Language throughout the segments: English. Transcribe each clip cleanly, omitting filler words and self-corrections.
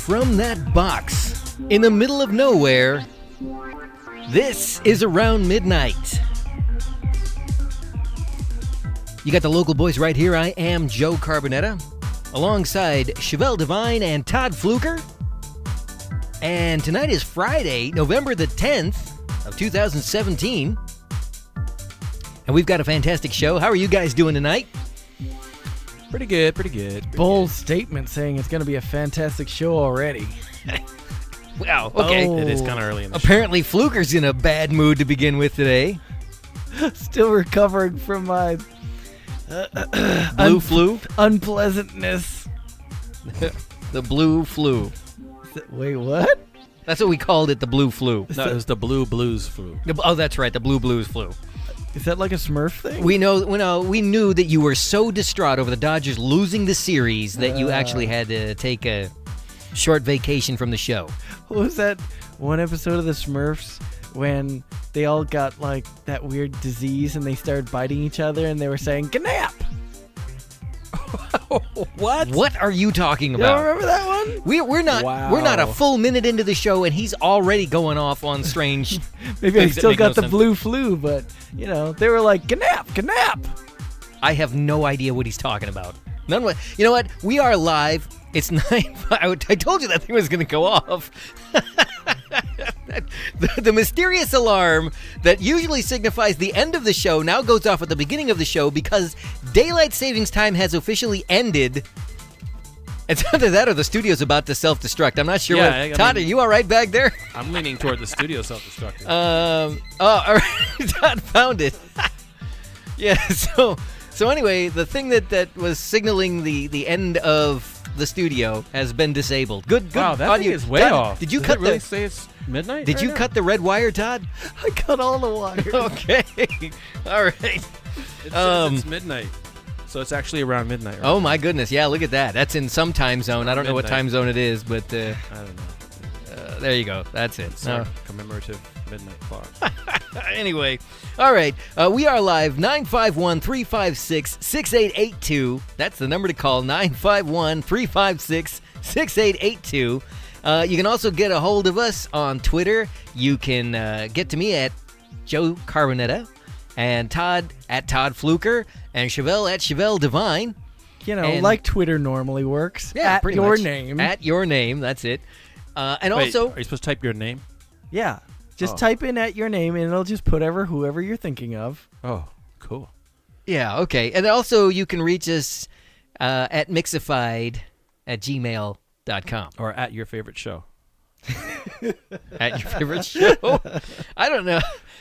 From that box in the middle of nowhere, this is Around Midnight. You got the local boys right here. I am Joe Carbonetta, alongside Chevelle Devine and Todd Fluker. And tonight is Friday, November the 10th of 2017. And we've got a fantastic show. How are you guys doing tonight? Pretty good, pretty good. Bold statement saying it's going to be a fantastic show already. Wow, okay. Oh. It is kind of early in the Apparently Fluker's in a bad mood to begin with today. Still recovering from my Blue flu? unpleasantness. The blue flu. Wait, what? That's what we called it, the blue flu. show. No, it was the Blue Blues flu. Oh, that's right, the blue blues flu. Is that like a Smurf thing? We knew that you were so distraught over the Dodgers losing the series that you actually had to take a short vacation from the show. What was that one episode of the Smurfs when they all got like that weird disease and they started biting each other and they were saying "Gnap"? What? What are you talking You about? don't remember that one? We're not Wow. we're not a full minute into the show and he's already going off on strange. Maybe I things that still make got no the sense. blue flu, but you know they were like "Gnap, Gnap." I have no idea what he's talking about. None. You know what? We are live. It's 9. I told you that thing was going to go off. The mysterious alarm that usually signifies the end of the show now goes off at the beginning of the show because daylight savings time has officially ended. It's either that or the studio's about to self-destruct. I'm not sure. Yeah, I Todd, mean- are you all right back there? I'm leaning toward the studio self-destructing. Oh, all right. Todd found it. Yeah, so anyway, the thing that was signaling the end of the studio has been disabled. Good. Wow, that audio. thing is way Todd, off. Did you Does cut it really the say it's midnight? Did right you now? cut the red wire, Todd? I cut all the wires. Okay. All right. It says it's midnight, so it's actually around midnight. Right? Oh my goodness. Yeah, look at that. That's in some time zone. I don't know what Midnight. time zone it is, but I don't know. there you go. That's it. It's No. our commemorative midnight clock. Anyway, all right. We are live, 951-356-6882. That's the number to call, 951-356-6882. You can also get a hold of us on Twitter. You can get to me at Joe Carbonetta and Todd at Todd Fluker and Chevelle at Chevelle Devine. You know, And- like Twitter normally works. Yeah, at pretty your much. name. At your name, that's it. And Wait, also, are you supposed to type your name? Yeah. Just Oh. type in at your name and it'll just put whoever you're thinking of. Oh, cool. yeah, okay. And also you can reach us at mixified@gmail.com. Or at your favorite show. At your favorite show? I don't know.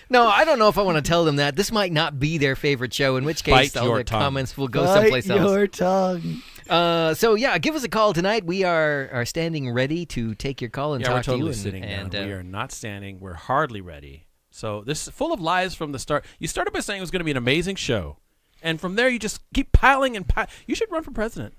No, I don't know if I want to tell them that. This might not be their favorite show, in which case Bite all your the tongue. comments will go Bite someplace else. your tongue. So, yeah, give us a call tonight. We are standing ready to take your call and Yeah, talk we're totally to you. sitting and, down. We are not standing. We're hardly ready. So this is full of lies from the start. You started by saying it was going to be an amazing show. And from there, you just keep piling and You should run for president.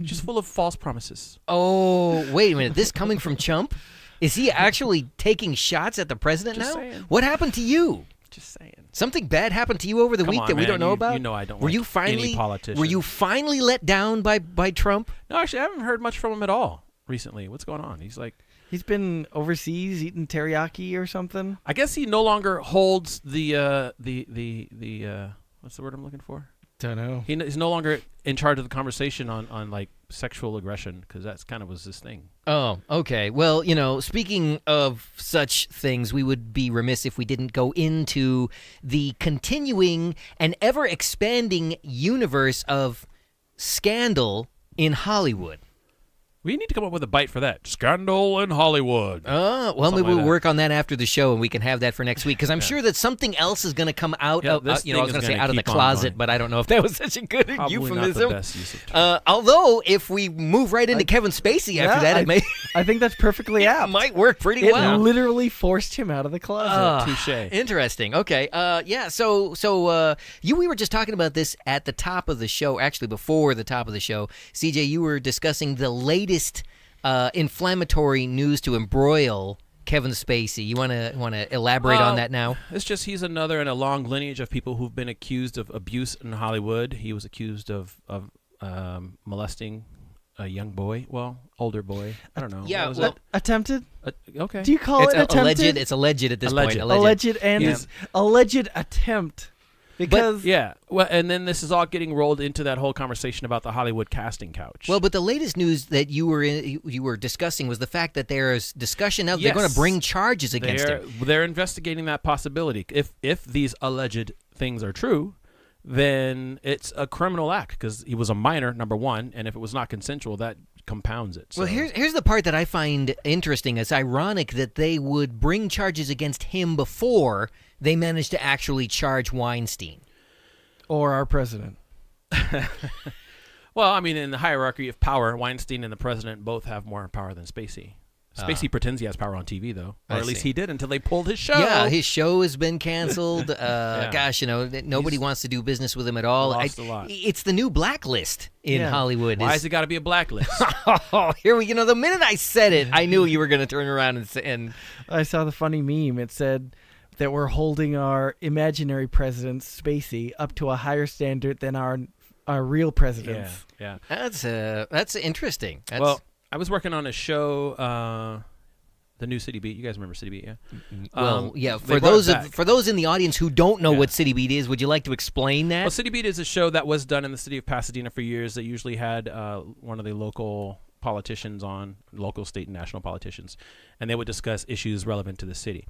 Just full of false promises. Oh, wait a minute. This coming from Chump? Is he actually taking shots at the president Just now? saying. What happened to you? Just saying. Something bad happened to you over the Come week on, that we man. don't know about? You know I don't Were like you finally any politician. Were you finally let down by Trump? No, actually, I haven't heard much from him at all recently. What's going on? He's like, He's been overseas eating teriyaki or something. I guess he no longer holds the what's the word I'm looking for? Don't know. He's no longer in charge of the conversation on like sexual aggression, because that's kind of was his thing. Oh, okay. Well, you know, speaking of such things, we would be remiss if we didn't go into the continuing and ever-expanding universe of scandal in Hollywood. We need to come up with a bite for that. Scandal in Hollywood. Well, Something maybe like we'll that. work on that after the show, and we can have that for next week. Because I'm sure that something else is going to come out. Yeah, Of, this I was thing going is to say gonna out of the keep on closet, going. but I don't know if that was such a good Probably euphemism. not the best use of term. Although, if we move right into Kevin Spacey after that, it may I think that's perfectly it apt. might work pretty It well. literally forced him out of the closet. Touche. Interesting. Okay. Yeah. So we were just talking about this at the top of the show. Actually, before the top of the show, CJ, you were discussing the latest inflammatory news to embroil Kevin Spacey. You want to elaborate on that now? It's just he's another in a long lineage of people who've been accused of abuse in Hollywood. He was accused of molesting a young boy, older boy. I don't know. Yeah, What was well- it? Attempted? Okay. Do you call It's it attempted? alleged. It's alleged at this Alleged. point. Alleged and Yeah. alleged attempt. Because Yeah. Well, and then this is all getting rolled into that whole conversation about the Hollywood casting couch. Well, but the latest news that you were discussing was the fact that there is discussion now. They're going to Yes. bring charges against him. They're investigating that possibility. If these alleged things are true, then it's a criminal act because he was a minor, number one, and if it was not consensual, that compounds it. So. Well, here's the part that I find interesting. It's ironic that they would bring charges against him before they managed to actually charge Weinstein. or our president. Well, I mean, in the hierarchy of power, Weinstein and the president both have more power than Spacey. Spacey pretends he has power on TV, though, or I at least see. he did until they pulled his show. Yeah, his show has been canceled. Gosh, nobody He's wants to do business with him at all. lost a lot. It's the new blacklist in Yeah. Hollywood. Why has it got to be a blacklist? Oh, here we. The minute I said it, I knew you were going to turn around and say. And I saw the funny meme. It said that we're holding our imaginary president, Spacey, up to a higher standard than our real presidents. yeah. that's interesting. That's, Well, I was working on a show, the new City Beat. You guys remember City Beat, yeah? yeah. they For brought it back. for those in the audience who don't know Yeah. what City Beat is, would you like to explain that? Well, City Beat is a show that was done in the city of Pasadena for years that usually had one of the local politicians on, local, state, and national politicians, and they would discuss issues relevant to the city.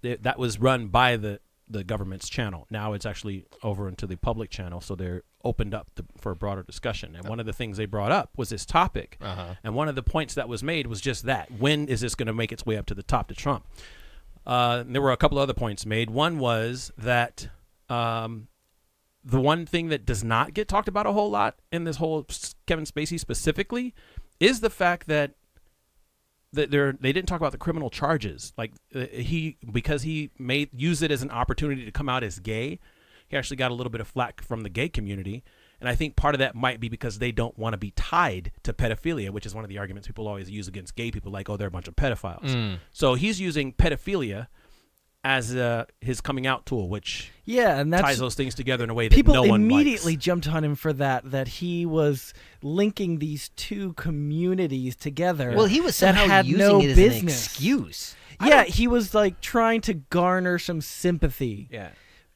That was run by the government's channel. Now it's actually over into the public channel, so they're opened up for a broader discussion. And one of the things they brought up was this topic, and one of the points that was made was just that. When is this going to make its way up to the top to Trump? There were a couple other points made. One was that the one thing that does not get talked about a whole lot in this whole Kevin Spacey specifically is the fact that they didn't talk about the criminal charges. Like because he used it as an opportunity to come out as gay, he actually got a little bit of flack from the gay community. And I think part of that might be because they don't want to be tied to pedophilia, which is one of the arguments people always use against gay people, like, oh, they're a bunch of pedophiles. So he's using pedophilia as his coming out tool, which Yeah, and that's ties those things together in a way that people no one immediately likes. jumped on him for that he was linking these two communities together. well, he was that somehow had using no it as an business. excuse. Yeah, he was like trying to garner some sympathy Yeah,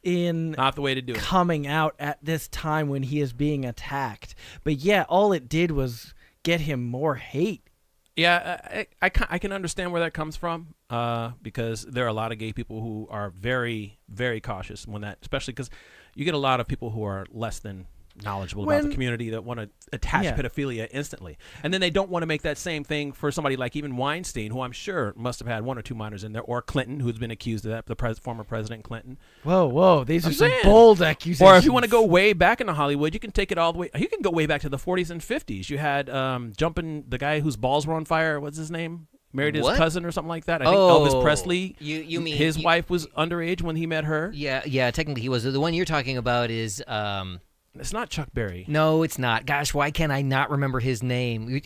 in not the way to do it. coming out at this time when he is being attacked. But yeah, all it did was get him more hate. Yeah, I can understand where that comes from because there are a lot of gay people who are very, very cautious when that, especially because you get a lot of people who are less than knowledgeable about the When- community that want to attach Yeah. pedophilia instantly. And then they don't want to make that same thing for somebody like even Weinstein, who I'm sure must have had one or two minors in there, or Clinton, who's been accused of that, former President Clinton. Whoa, these I'm are some saying. bold accusations. Or if you want to go way back into Hollywood, you can take it all the way. You can go way back to the 40s and 50s. You had jumping the guy whose balls were on fire. What's his name? Married his What? cousin or something like that. I think Oh, Elvis Presley. you mean his wife was underage when he met her? Yeah. Technically, he was. The one you're talking about is. It's not Chuck Berry. No, it's not. Gosh, why can't I not remember his name?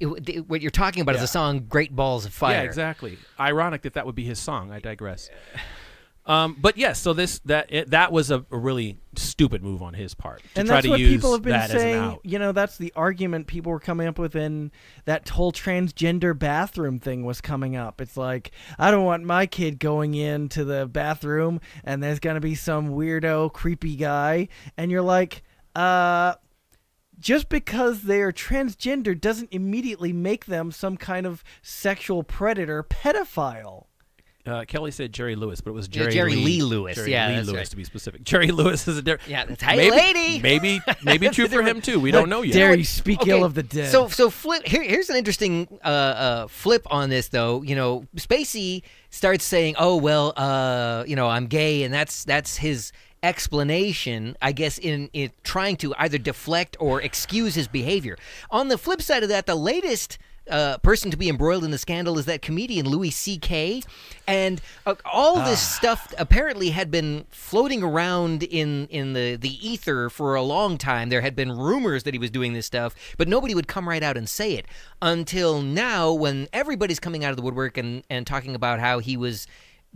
What you're talking about is the song "Great Balls of Fire." Yeah, exactly. Ironic that would be his song. I digress. But yes, so that was a really stupid move on his part to And try that's to what use people have been that saying. as an out. You know, that's the argument people were coming up with when that whole transgender bathroom thing was coming up. It's like, I don't want my kid going into the bathroom and there's going to be some weirdo, creepy guy. And you're like, just because they're transgender doesn't immediately make them some kind of sexual predator, pedophile. Kelly said Jerry Lewis, but it was Yeah, Jerry, Jerry Lee Lewis. Jerry Yeah, Lee that's Lewis right. to be specific. Jerry Lewis is a different. Yeah, that's hey, lady. Maybe true for him too. We don't know yet. Dare you speak ill of the dead? So flip. Here's an interesting flip on this, though. You know, Spacey starts saying, "Oh well, I'm gay," and that's his explanation, I guess, in trying to either deflect or excuse his behavior. On the flip side of that, the latest person to be embroiled in the scandal is that comedian Louis C.K. And all this stuff apparently had been floating around in the ether for a long time. There had been rumors that he was doing this stuff, but nobody would come right out and say it until now, when everybody's coming out of the woodwork and talking about how he was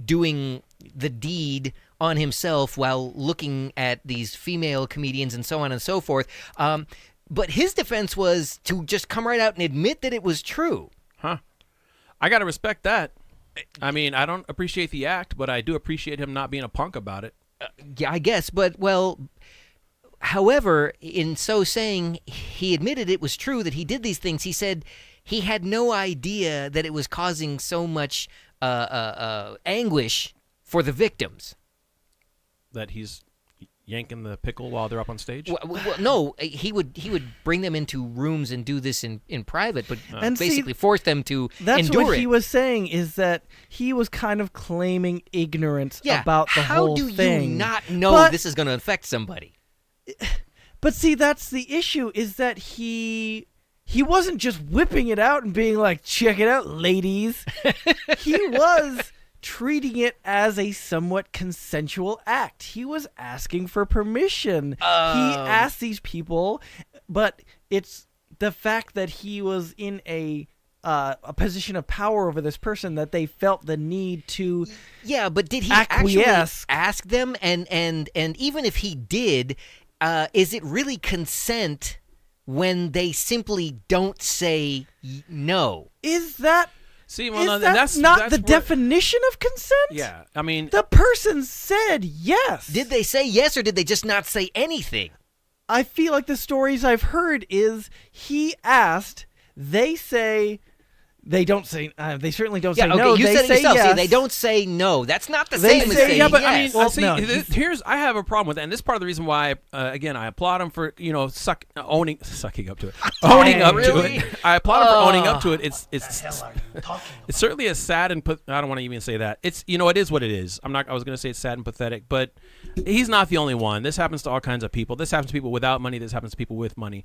doing the deed on himself while looking at these female comedians and so on and so forth. But his defense was to just come right out and admit that it was true. Huh. I got to respect that. I mean, I don't appreciate the act, but I do appreciate him not being a punk about it. Yeah, I guess. But, well, however, in so saying, he admitted it was true that he did these things. He said he had no idea that it was causing so much anguish for the victims. That he's yanking the pickle while they're up on stage? Well, no, he would bring them into rooms and do this in private, but And basically force them to That's endure what it. he was saying, is that he was kind of claiming ignorance Yeah, about the whole how do thing. you not know But- this is going to affect somebody? But see, that's the issue, is that he wasn't just whipping it out and being like, check it out, ladies. He was treating it as a somewhat consensual act. He was asking for permission. He asked these people, but it's the fact that he was in a position of power over this person that they felt the need to Yeah, but did he acquiesce. actually ask them? And even if he did, is it really consent when they simply don't say no? Is that See, well, is no, that that's not that's the where- definition of consent? Yeah, I mean, The person said yes. Did they say yes, or did they just not say anything? I feel like the stories I've heard is he asked, they say, they don't say, they certainly don't Yeah, say okay, no, you they said it say yourself. yes. See, they don't say no. That's not the They same as say- saying yeah, but yes. I mean, Well, see, no, here's I have a problem with that, and this is part of the reason why, again, I applaud him for sucking up to it, owning up really? to it. I applaud him for owning up to it. What the hell are you talking It's certainly a sad and I don't want to even say that. It's it is what it is. I was going to say it's sad and pathetic, but he's not the only one. This happens to all kinds of people. This happens to people without money. This happens to people with money.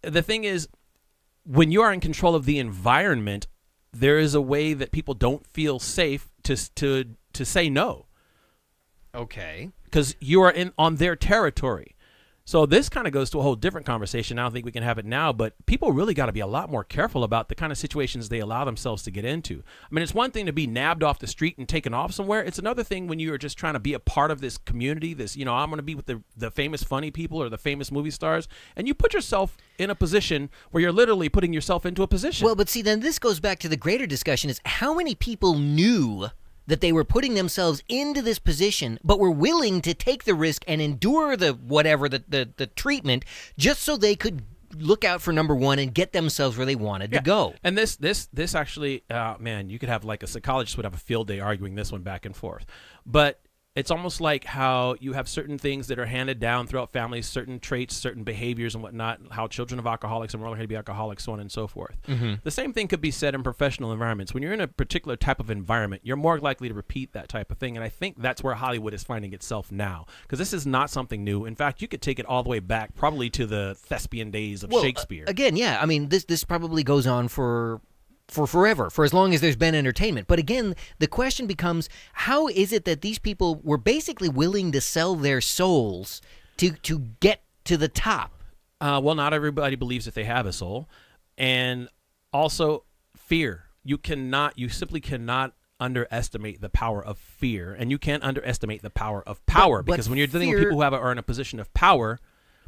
The thing is, when you are in control of the environment, there is a way that people don't feel safe to say no, Okay. because you are on their territory. So this kind of goes to a whole different conversation. I don't think we can have it now, but people really got to be a lot more careful about the kind of situations they allow themselves to get into. I mean, it's one thing to be nabbed off the street and taken off somewhere. It's another thing when you are just trying to be a part of this community, this, I'm going to be with the famous funny people or the famous movie stars, and you put yourself in a position where you're literally putting yourself into a position. Well, but see, then this goes back to the greater discussion: is how many people knew that they were putting themselves into this position, but were willing to take the risk and endure the whatever the treatment, just so they could look out for number one and get themselves where they wanted to go. And this actually, man, you could have like a psychologist would have a field day arguing this one back and forth. But it's almost like how you have certain things that are handed down throughout families, certain traits, certain behaviors and whatnot, how children of alcoholics are more likely to be alcoholics, so on and so forth. The same thing could be said in professional environments. When you're in a particular type of environment, you're more likely to repeat that type of thing. And I think that's where Hollywood is finding itself now, because this is not something new. In fact, you could take it all the way back probably to the thespian days of Shakespeare. Again, yeah, I mean, this probably goes on for forever, for as long as there's been entertainment. But again, the question becomes, how is it that these people were basically willing to sell their souls to get to the top? Well, not everybody believes that they have a soul. And also fear. You simply cannot underestimate the power of fear. And you can't underestimate the power of power. But because when you're dealing with fear- people who are in a position of power,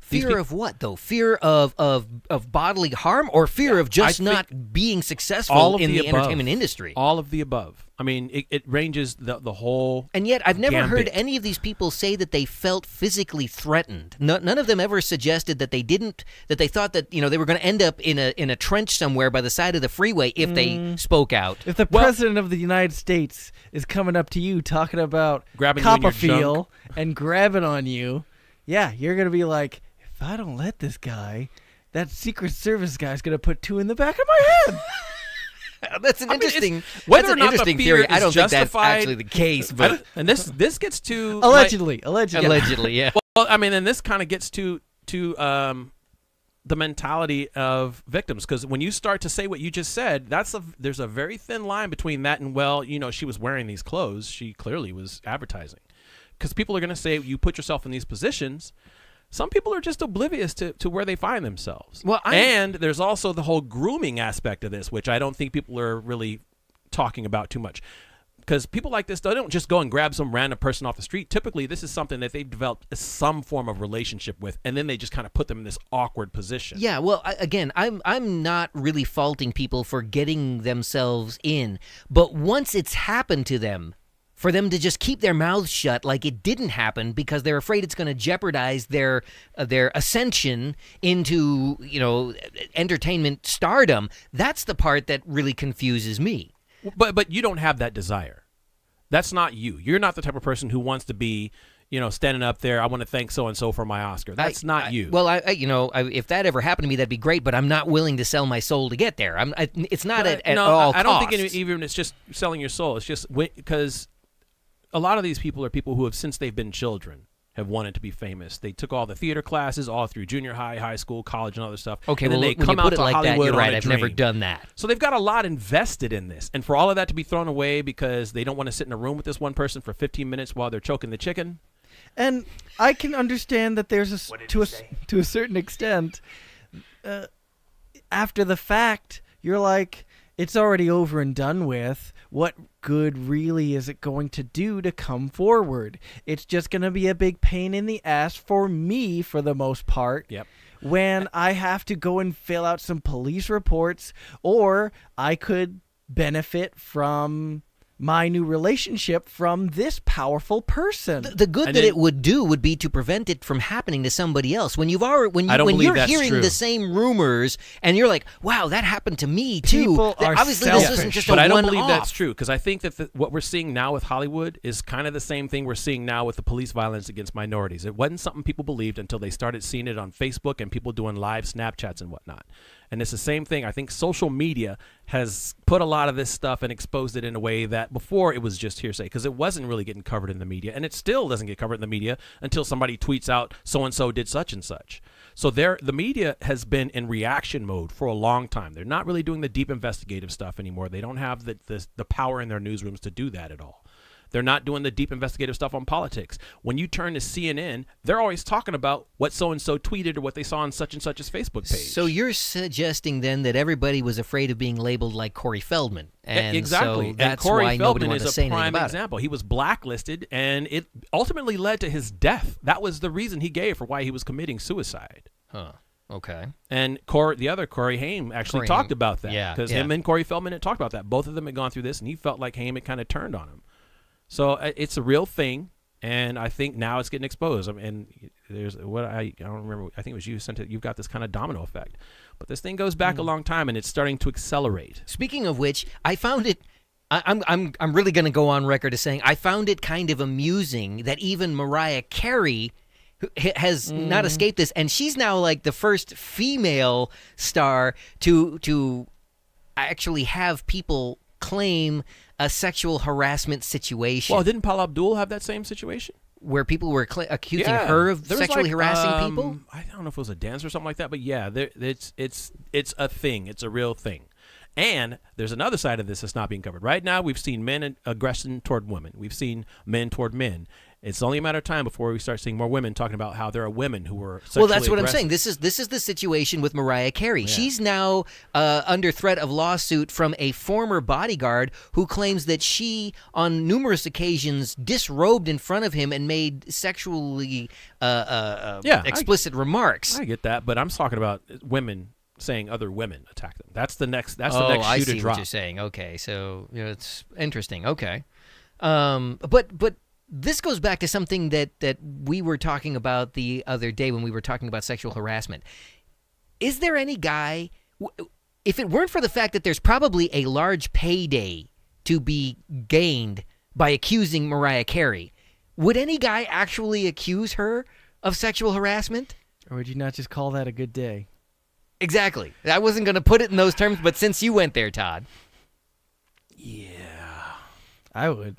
Fear of what, though? Fear of bodily harm, or fear of just not being successful in the entertainment industry? All of the above. I mean, it ranges the whole. And yet, I've never heard gambit. any of these people say that they felt physically threatened. None of them ever suggested that they didn't. That they thought that they were going to end up in a trench somewhere by the side of the freeway if they spoke out. If the president of the United States is coming up to you talking about grabbing you in your junk and grabbing on you, yeah, you're gonna be like, if I don't let this guy, that Secret Service guy's gonna put two in the back of my head. That's an interesting. Whether that's or an not interesting the fear theory. I is don't think that's justified- actually the case, but And this gets to Allegedly. allegedly, yeah. Well, I mean, and this kind of gets to the mentality of victims, because when you start to say what you just said, there's a very thin line between that and, well, she was wearing these clothes. She clearly was advertising, because people are going to say you put yourself in these positions. Some people are just oblivious to where they find themselves. Well, and there's also the whole grooming aspect of this, which I don't think people are really talking about too much. Because people like this, they don't just go and grab some random person off the street. Typically, this is something that they've developed some form of relationship with, and then they just kind of put them in this awkward position. Yeah, well, I'm not really faulting people for getting themselves in, but once it's happened to them, for them to just keep their mouths shut like it didn't happen because they're afraid it's going to jeopardize their ascension into entertainment stardom, that's the part that really confuses me. But you don't have that desire. That's not you. You're not the type of person who wants to be, standing up there. I want to thank so and so for my Oscar. That's not you. Well, if that ever happened to me, that'd be great. But I'm not willing to sell my soul to get there. It's not at all costs. I don't think even it's just selling your soul. It's just because a lot of these people are people who have, since they've been children, have wanted to be famous. They took all the theater classes all through junior high, high school, college, and other stuff. Okay, and then well, they when come you out put it to like that, Hollywood you're right. on a I've never dream. done that. So they've got a lot invested in this, and for all of that to be thrown away because they don't want to sit in a room with this one person for 15 minutes while they're choking the chicken. And I can understand that there's to a certain extent, after the fact, you're like, it's already over and done with. What good really is it going to do to come forward? It's just going to be a big pain in the ass for me, for the most part. Yep. When I have to go and fill out some police reports, or I could benefit from my new relationship from this powerful person. The good that it would do would be to prevent it from happening to somebody else. When you're hearing the same rumors and you're like, "Wow, that happened to me too." People are obviously selfish. this isn't just But a I don't one-off. believe that's true, because I think that what we're seeing now with Hollywood is kind of the same thing we're seeing now with the police violence against minorities. It wasn't something people believed until they started seeing it on Facebook and people doing live Snapchats and whatnot. And it's the same thing. I think social media has put a lot of this stuff and exposed it in a way that before it was just hearsay, because it wasn't really getting covered in the media, and it still doesn't get covered in the media until somebody tweets out so-and-so did such and such. So the media has been in reaction mode for a long time. They're not really doing the deep investigative stuff anymore. They don't have the power in their newsrooms to do that at all. They're not doing the deep investigative stuff on politics. When you turn to CNN, they're always talking about what so-and-so tweeted or what they saw on such and such's Facebook page. So you're suggesting then that everybody was afraid of being labeled like Corey Feldman. And exactly. So that's and Corey why Feldman nobody wanted to is say a anything prime about example. He was blacklisted, and it ultimately led to his death. That was the reason he gave for why he was committing suicide. Huh. Okay. And the other Corey Haim actually talked about that. Yeah. Because him and Corey Feldman had talked about that. Both of them had gone through this, and he felt like Haim had kind of turned on him. So it's a real thing, and I think now it's getting exposed. I mean, there's I don't remember. I think it was you sent it. You've got this kind of domino effect, but this thing goes back a long time, and it's starting to accelerate. Speaking of which, I found it. I'm really going to go on record as saying I found it kind of amusing that even Mariah Carey has not escaped this, and she's now like the first female star to actually have people claim a sexual harassment situation. Well, didn't Paula Abdul have that same situation? Where people were accusing her of sexually harassing people? I don't know if it was a dance or something like that, but yeah, it's a thing. It's a real thing. And there's another side of this that's not being covered. Right now, we've seen men aggression toward women. We've seen men toward men. It's only a matter of time before we start seeing more women talking about how there are women who were Well, sexually that's what I'm aggressive. saying. This is the situation with Mariah Carey. She's now under threat of lawsuit from a former bodyguard who claims that she, on numerous occasions, disrobed in front of him and made sexually explicit remarks. I get that, but I'm talking about women saying other women attack them. That's the next. That's Oh, the next I shoe see to drop. what you're saying. Okay, so it's interesting. Okay, but this goes back to something that we were talking about the other day when we were talking about sexual harassment. Is there any guy, if it weren't for the fact that there's probably a large payday to be gained by accusing Mariah Carey, would any guy actually accuse her of sexual harassment? Or would you not just call that a good day? Exactly. I wasn't going to put it in those terms, but since you went there, Todd. Yeah. I would.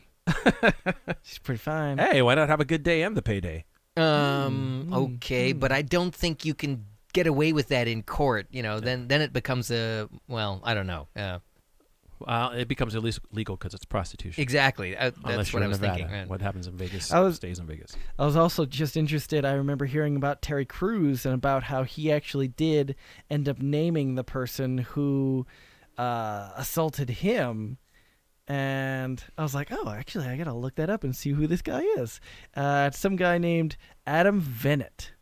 She's pretty fine. Hey, why not have a good day and the payday? Okay, but I don't think you can get away with that in court. Then it becomes I don't know. It becomes illegal because it's prostitution. Exactly. Unless That's you're what I in was Nevada. thinking. What happens in Vegas stays in Vegas. I was also just interested. I remember hearing about Terry Crews and about how he actually did end up naming the person who assaulted him. And I was like, oh, actually, I got to look that up and see who this guy is. It's some guy named Adam Vennett,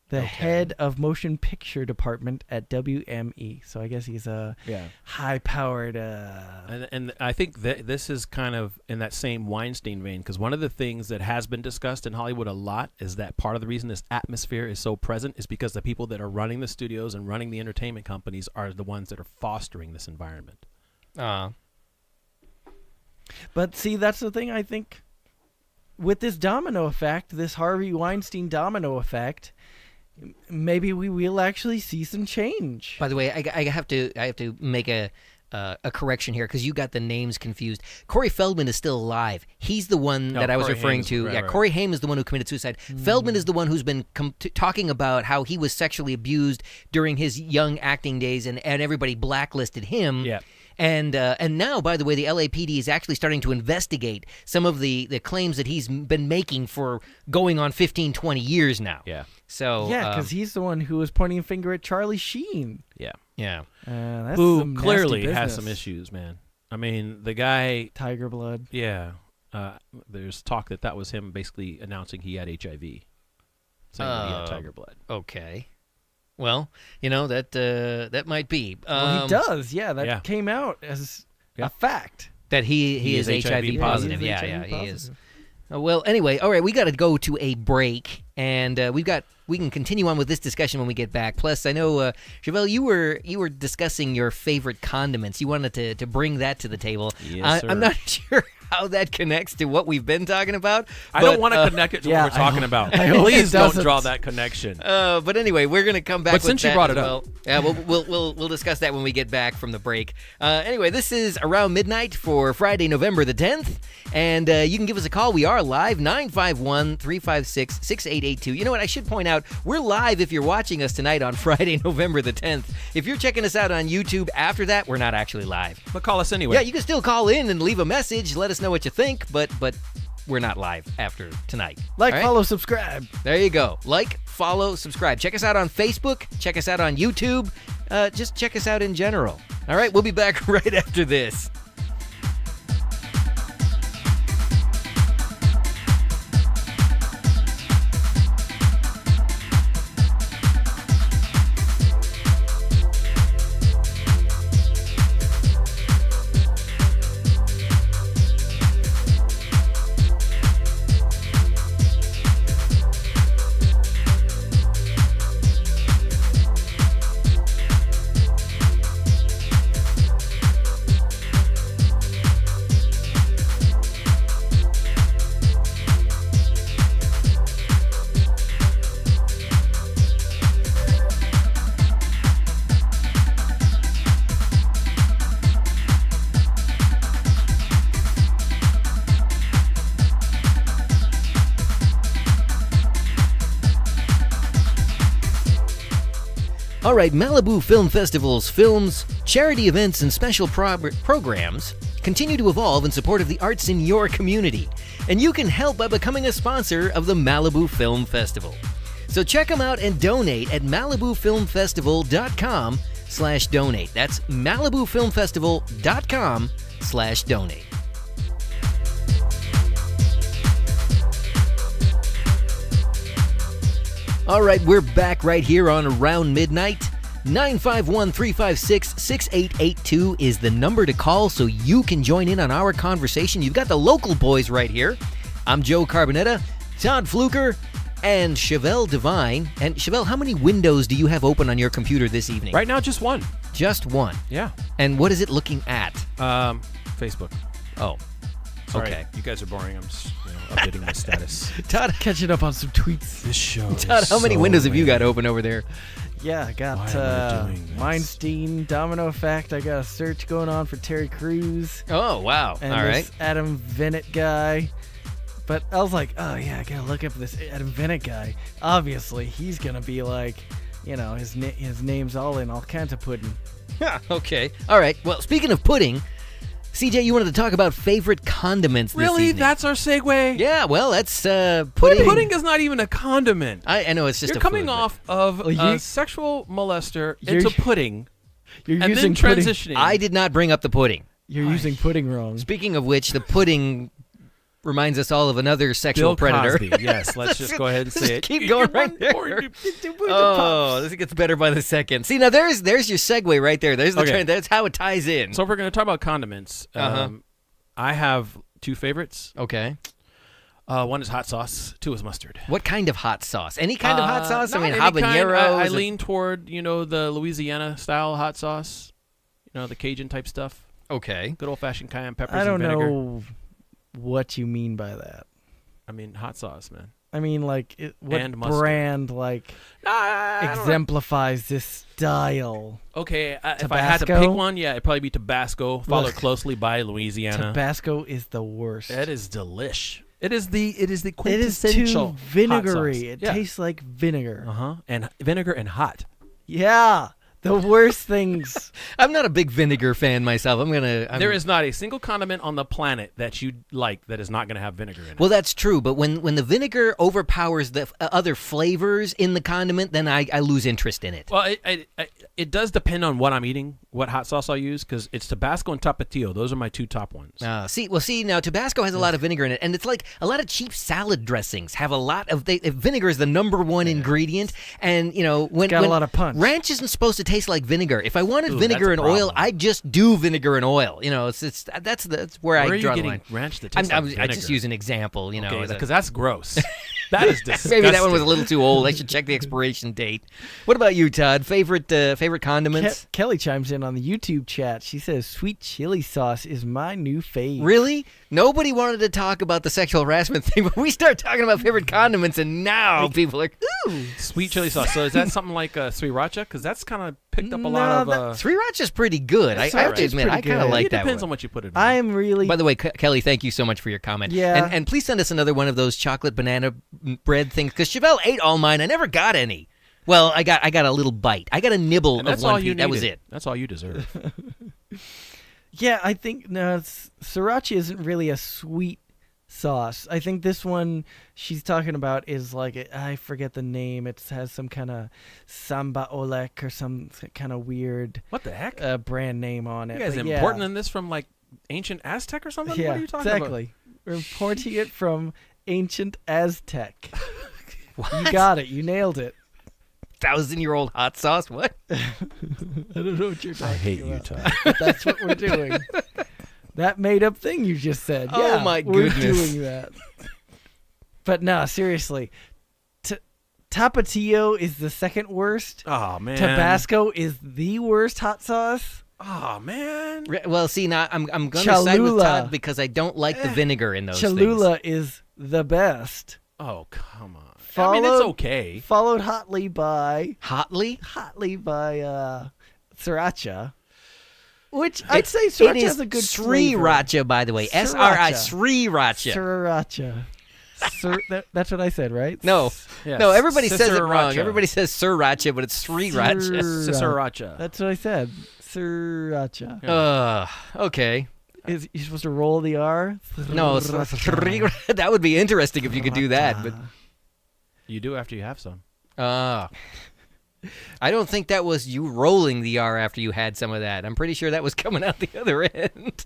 the head of motion picture department at WME. So I guess he's a high-powered... And I think that this is kind of in that same Weinstein vein, because one of the things that has been discussed in Hollywood a lot is that part of the reason this atmosphere is so present is because the people that are running the studios and running the entertainment companies are the ones that are fostering this environment. But see, that's the thing, I think, with this domino effect, this Harvey Weinstein domino effect, maybe we will actually see some change. By the way, I have to make a correction here because you got the names confused. Corey Feldman is still alive. He's the one that I was Corey referring Haim to. is- Yeah, right. Corey Haim is the one who committed suicide. Feldman is the one who's been talking about how he was sexually abused during his young acting days, and everybody blacklisted him. Yeah. And now, by the way, the LAPD is actually starting to investigate some of the claims that he's been making for going on 15, 20 years now. Yeah. So Yeah, because he's the one who was pointing a finger at Charlie Sheen. Yeah. yeah. That's Who some nasty clearly has business. some issues, man. I mean, the guy, Tiger blood. yeah. There's talk that was him basically announcing he had HIV. Saying that he had tiger blood. Okay. Well, that might be. Well, he does. Yeah, that yeah. came out as Yeah. a fact. That he is HIV positive. he is Yeah, HIV he is. positive. Well, anyway, all right, we got to go to a break, and we can continue on with this discussion when we get back. Plus, I know, Chevelle, you were discussing your favorite condiments. You wanted to bring that to the table. Yes, sir. I'm not sure how that connects to what we've been talking about. I don't want to connect it to yeah, what we're talking about. I hope Please it don't doesn't. draw that connection. But anyway, we're gonna come back. But with since you that brought as it well. up. Yeah, we'll discuss that when we get back from the break. Anyway, this is Around Midnight for Friday, November the 10th, and you can give us a call. We are live 951-356-6882. You know what? I should point out we're live if you're watching us tonight on Friday, November the 10th. If you're checking us out on YouTube after that, we're not actually live. But call us anyway. Yeah, you can still call in and leave a message. Let us know what you think, but we're not live after tonight. Like, All right? follow, subscribe. There you go. Like, follow, subscribe. Check us out on Facebook. Check us out on YouTube. Just check us out in general. All right, we'll be back right after this. All right, Malibu Film Festival's films, charity events, and special programs continue to evolve in support of the arts in your community. and you can help by becoming a sponsor of the Malibu Film Festival. So check them out and donate at MalibuFilmFestival.com/donate. That's MalibuFilmFestival.com/donate. All right, we're back right here on Around Midnight. 951-356-6882 is the number to call so you can join in on our conversation. You've got the local boys right here. I'm Joe Carbonetta, Todd Fluker, and Chevelle Devine. And Chevelle, how many windows do you have open on your computer this evening? Right now, just one. Just one. Yeah. And what is it looking at? Facebook. Oh, Sorry, okay. you guys are boring. I'm just updating my status. Todd, Catching up on some tweets. This show. Todd, how many windows have you got open over there? Yeah, I got Why am I doing this? Weinstein, Domino Effect. I got a search going on for Terry Crews. Oh, wow. And All this right. Adam Vinett guy. But I was like, oh yeah, I gotta look up this Adam Vinett guy. Obviously, he's gonna be like, you know, his name's all in all kinds of pudding. Okay. All right. Well, speaking of pudding, CJ, you wanted to talk about favorite condiments this Really? evening. That's our segue? Yeah, well, that's pudding. Pudding is not even a condiment. I know it's just You're a coming food, but off of Well, a you- sexual molester You're- into pudding You're and using then pudding. transitioning. I did not bring up the pudding. You're using pudding wrong. Speaking of which, the pudding reminds us all of another sexual Bill predator. Cosby. Yes, let's just go ahead and say it. Keep going right there. Oh, this gets better by the second. See, now there's your segue right there. There's the Okay. trend. That's how it ties in. So if we're going to talk about condiments, Uh-huh. I have two favorites. Okay. One is hot sauce. Two is mustard. What kind of hot sauce? Any kind of hot sauce? I Not mean, any kind. habanero. I lean toward, the Louisiana style hot sauce. The Cajun type stuff. Okay. Good old fashioned cayenne peppers I don't and vinegar. know what you mean by that. I mean, hot sauce, man. I mean, like, what And mustard. brand, like, I don't know. exemplifies this style? Okay, if I had to Tabasco? pick one, yeah, it'd probably be Tabasco, followed Ugh. closely by Louisiana. Tabasco is the worst. That is delish. It is the It is quintessential too vinegary. hot sauce. It Yeah. tastes like vinegar. And vinegar and hot. Yeah, the worst things. I'm not a big vinegar fan myself. There is not a single condiment on the planet that you like that is not going to have vinegar in it. Well, that's true, but when the vinegar overpowers the other flavors in the condiment, then I lose interest in it. Well, it does depend on what I'm eating, what hot sauce I'll use, because it's Tabasco and Tapatio. Those are my two top ones. See, now Tabasco has a lot of vinegar in it, and it's like a lot of cheap salad dressings have a lot of vinegar is the number one ingredient, and when got a lot of punch. Ranch isn't supposed to taste like vinegar. If I wanted Ooh, vinegar that's and a oil, problem. I'd just do vinegar and oil. That's where I Where are draw you the getting line. ranch that tastes like I vinegar? just use an example, as a- because that's gross. That is disgusting. Maybe that one was a little too old. I should check the expiration date. What about you, Todd? Favorite condiments? Kelly chimes in on the YouTube chat. She says, sweet chili sauce is my new fave. Really? Nobody wanted to talk about the sexual harassment thing, but we start talking about favorite condiments, and now people are ooh. Sweet chili sauce. So is that something like sriracha? Because that's kind of picked up a lot of. Sriracha's pretty good. I have to Sriracha's admit, I pretty kind of good. like it that depends one. on what you put it in. I am really... By the way, Kelly, thank you so much for your comment. Yeah. And please send us another one of those chocolate banana bread things, because Chevelle ate all mine. I never got any. Well, I got a little bite. I got a nibble and of that's one all you piece. That was needed. it. That's all you deserve. Yeah, I think sriracha isn't really a sweet sauce. I think this one she's talking about is like, I forget the name. It has some kind of Samba Olek or some kind of weird What the heck? brand name on it. You guys But importing yeah. this from like ancient Aztec or something? Yeah, What are you talking exactly. We're importing it from ancient Aztec. What? You got it. You nailed it. 1,000-year-old hot sauce? What? I don't know what you're talking about? I hate you, about. Todd. But that's what we're doing. That made up thing you just said. Oh, Yeah, my we're goodness. doing that. But no, seriously. Tapatio is the second worst. Oh man. Tabasco is the worst hot sauce. Oh man. Well, see, now I'm going to side with Cholula. Todd because I don't like the vinegar in those Cholula is the best. Oh come on. I mean, it's Followed- okay. Followed hotly by things. Hotly? sriracha. Which I'd say It sriracha is has a good flavor. Sriracha, by the way. S-R-I, Sriracha. Sriracha. That's what I said, right? No, Yes. no, everybody says it wrong. Sriracha. Everybody says Sriracha, but it's Sriracha. Sriracha. That's what I said. Sriracha. Okay. Is you supposed to roll the R? No, that would be interesting if you could do that. But You do after you have some. I don't think that was you rolling the R after you had some of that. I'm pretty sure that was coming out the other end.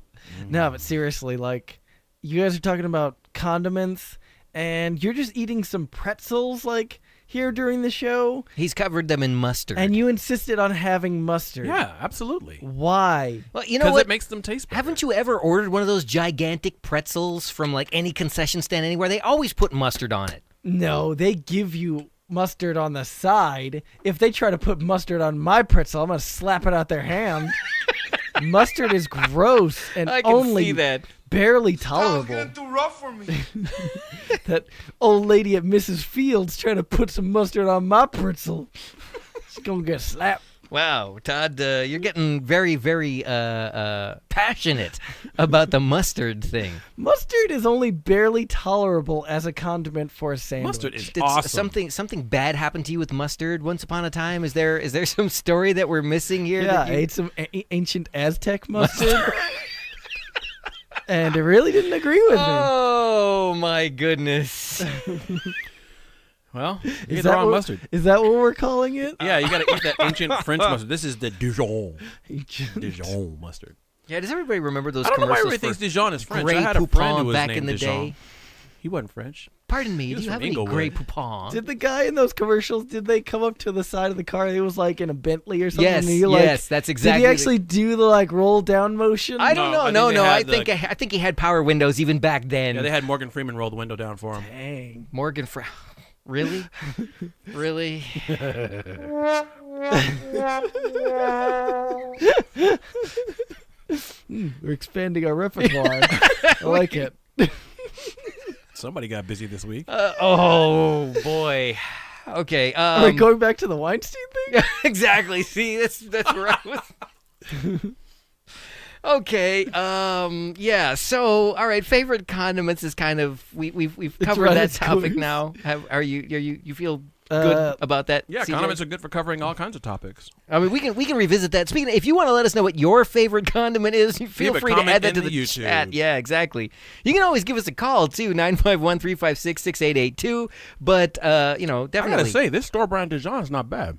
No, but seriously, like, you guys are talking about condiments, and you're just eating some pretzels, like, here during the show, He's covered them in mustard. and you insisted on having mustard. Yeah, absolutely. Why? Well, you know Because what? it makes them taste better. Haven't you ever ordered one of those gigantic pretzels from like any concession stand anywhere? They always put mustard on it. No, they give you mustard on the side. If they try to put mustard on my pretzel, I'm going to slap it out their hand. Mustard is gross and I can only see that. barely It's tolerable. getting too rough for me. That old lady at Mrs. Fields trying to put some mustard on my pretzel. She's going to get slapped. Wow, Todd, you're getting very, very passionate about the mustard thing. Mustard is only barely tolerable as a condiment for a sandwich. Mustard is Did awesome. something bad happen to you with mustard once upon a time? Is there some story that we're missing here? Yeah, that I you- ate some ancient Aztec mustard. And it really didn't agree with me. Oh my goodness! Well, you Is get the that wrong what- mustard. Is that what we're calling it? Yeah, you got to eat that ancient French mustard. This is the Dijon. Ancient. Dijon mustard. Yeah, does everybody remember those I don't know why commercials everybody thinks for Dijon is French. Grey I had a friend who Poupon was back named in the Dijon. day? He wasn't French. Pardon me, He do was you have from any Inglewood. Grey Poupon? Did the guy in those commercials, did they come up to the side of the car? He was like in a Bentley or something? Yes, and he, like, yes, that's exactly. Did he actually do the like roll down motion? I don't No, know. I think they I had think he had power windows even back then. Yeah, they had Morgan Freeman roll the window down for him. Dang. Morgan Really? Really? We're expanding our repertoire. I like it. Somebody got busy this week. Oh boy. Okay. Are we going back to the Weinstein thing? Exactly. See, that's where I was. Okay. Yeah. So, all right. Favorite condiments is kind of we've covered run that its topic course. now. Are you feel good about that? Yeah, CJ? condiments are good for covering all kinds of topics. I mean, we can revisit that. Speaking, if you want to let us know what your favorite condiment is, feel Leave a free to comment add that in to the the YouTube. chat. Yeah, exactly. You can always give us a call too, 951-356-6882. But I definitely. gotta say, this store brand Dijon is not bad.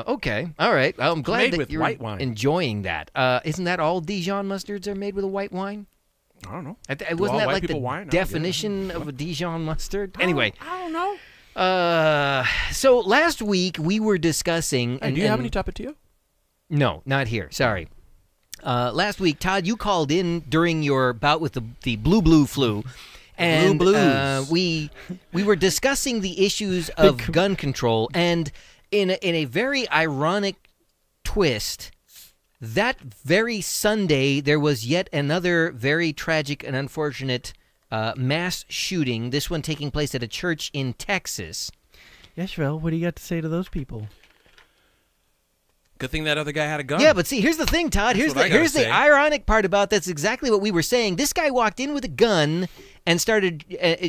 Okay, all right. I'm glad made that with you're white wine. enjoying that. Isn't that all Dijon mustards are made with a white wine? I don't know. Wasn't all that white like the people wine? definition of a Dijon mustard? Anyway, I don't know. so last week we were discussing. Hey, do you have any Tapatio? No, not here. Sorry. Last week, Todd, you called in during your bout with the blue flu, and blues. we were discussing the issues of gun control, and in a very ironic twist, that very Sunday there was yet another very tragic and unfortunate mass shooting. This one taking place at a church in Texas. Yeah, Chevelle, what do you got to say to those people? Good thing that other guy had a gun. Yeah, but see, here's the thing, Todd. Here's what I gotta the say. ironic part about that's exactly what we were saying. This guy walked in with a gun and started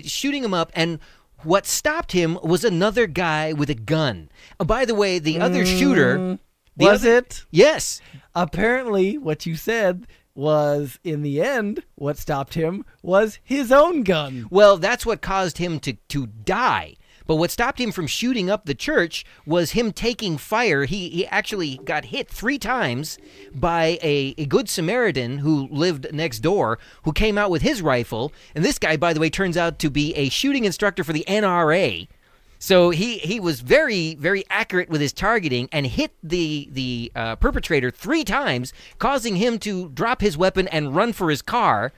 shooting him up, and what stopped him was another guy with a gun. By the way, the other shooter Was it? Yes. Apparently, what you said was, in the end, what stopped him was his own gun. Well, that's what caused him to die. But what stopped him from shooting up the church was him taking fire. He actually got hit 3 times by a Good Samaritan who lived next door, who came out with his rifle. And this guy, by the way, turns out to be a shooting instructor for the NRA. So he was very, very accurate with his targeting and hit the perpetrator 3 times, causing him to drop his weapon and run for his car.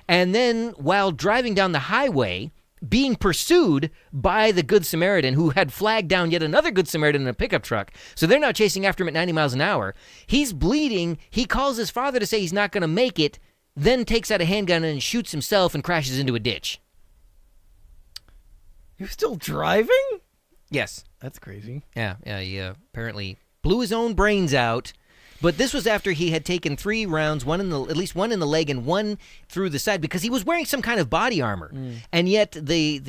And then while driving down the highway, being pursued by the Good Samaritan, who had flagged down yet another Good Samaritan in a pickup truck. So they're now chasing after him at 90 miles an hour. He's bleeding. He calls his father to say he's not going to make it, then takes out a handgun and shoots himself and crashes into a ditch. You're still driving? Yes. That's crazy. Yeah, he apparently blew his own brains out. But this was after he had taken 3 rounds, at least one in the leg and one through the side, because he was wearing some kind of body armor. And yet the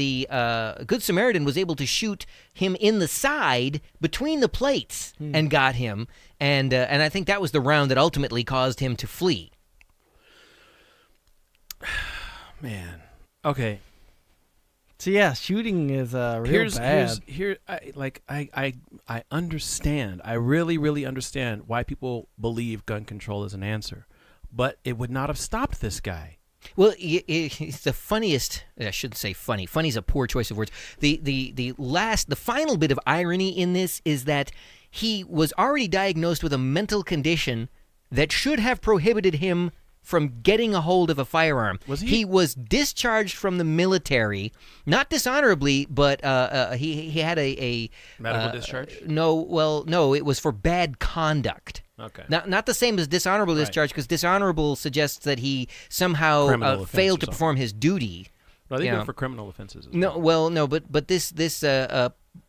Good Samaritan was able to shoot him in the side between the plates and got him. And I think that was the round that ultimately caused him to flee. Man. Okay. So yeah, shooting is real bad. I understand. I really, really understand why people believe gun control is an answer, but it would not have stopped this guy. Well, it's the funniest. I shouldn't say funny. Funny is a poor choice of words. The final bit of irony in this is that he was already diagnosed with a mental condition that should have prohibited him from getting a hold of a firearm. Was he? He was discharged from the military, not dishonorably, but he had a Medical discharge? No, it was for bad conduct. Okay. Not the same as dishonorable discharge, because dishonorable suggests that he somehow Criminal offense failed or to something. perform his duty. No, they you do know. it for criminal offenses. As No, well. well, no, but this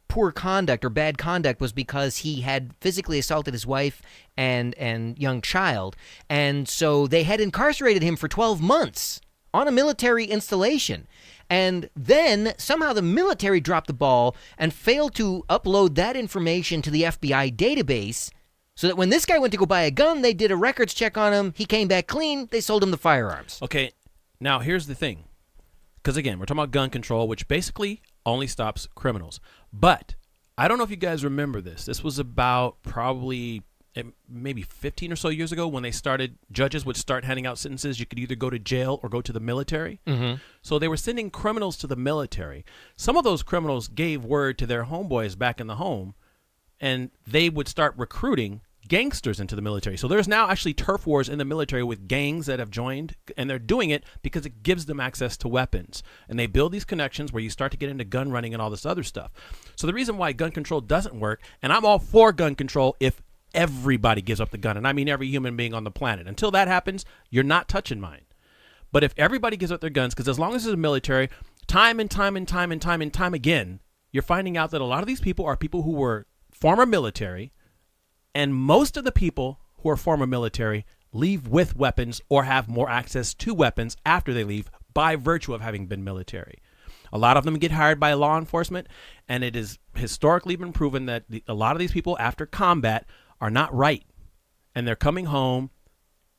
poor conduct or bad conduct was because he had physically assaulted his wife and young child, and so they had incarcerated him for 12 months on a military installation. And then somehow the military dropped the ball and failed to upload that information to the FBI database, so that when this guy went to go buy a gun, they did a records check on him. He came back clean. They sold him the firearms. Okay, now here's the thing. Because, again, we're talking about gun control, which basically only stops criminals. But I don't know if you guys remember this. This was about probably maybe 15 or so years ago when judges would start handing out sentences. You could either go to jail or go to the military. Mm-hmm. So they were sending criminals to the military. Some of those criminals gave word to their homeboys back in the home, and they would start recruiting gangsters into the military. So there's now actually turf wars in the military with gangs that have joined, and they're doing it because it gives them access to weapons. And they build these connections where you start to get into gun running and all this other stuff. So the reason why gun control doesn't work, and I'm all for gun control if everybody gives up the gun, and I mean every human being on the planet. Until that happens, you're not touching mine. But if everybody gives up their guns, because as long as it's a military, time and time again, you're finding out that a lot of these people are people who were former military, and most of the people who are former military leave with weapons or have more access to weapons after they leave by virtue of having been military. A lot of them get hired by law enforcement, and it is historically been proven that a lot of these people after combat are not right, and they're coming home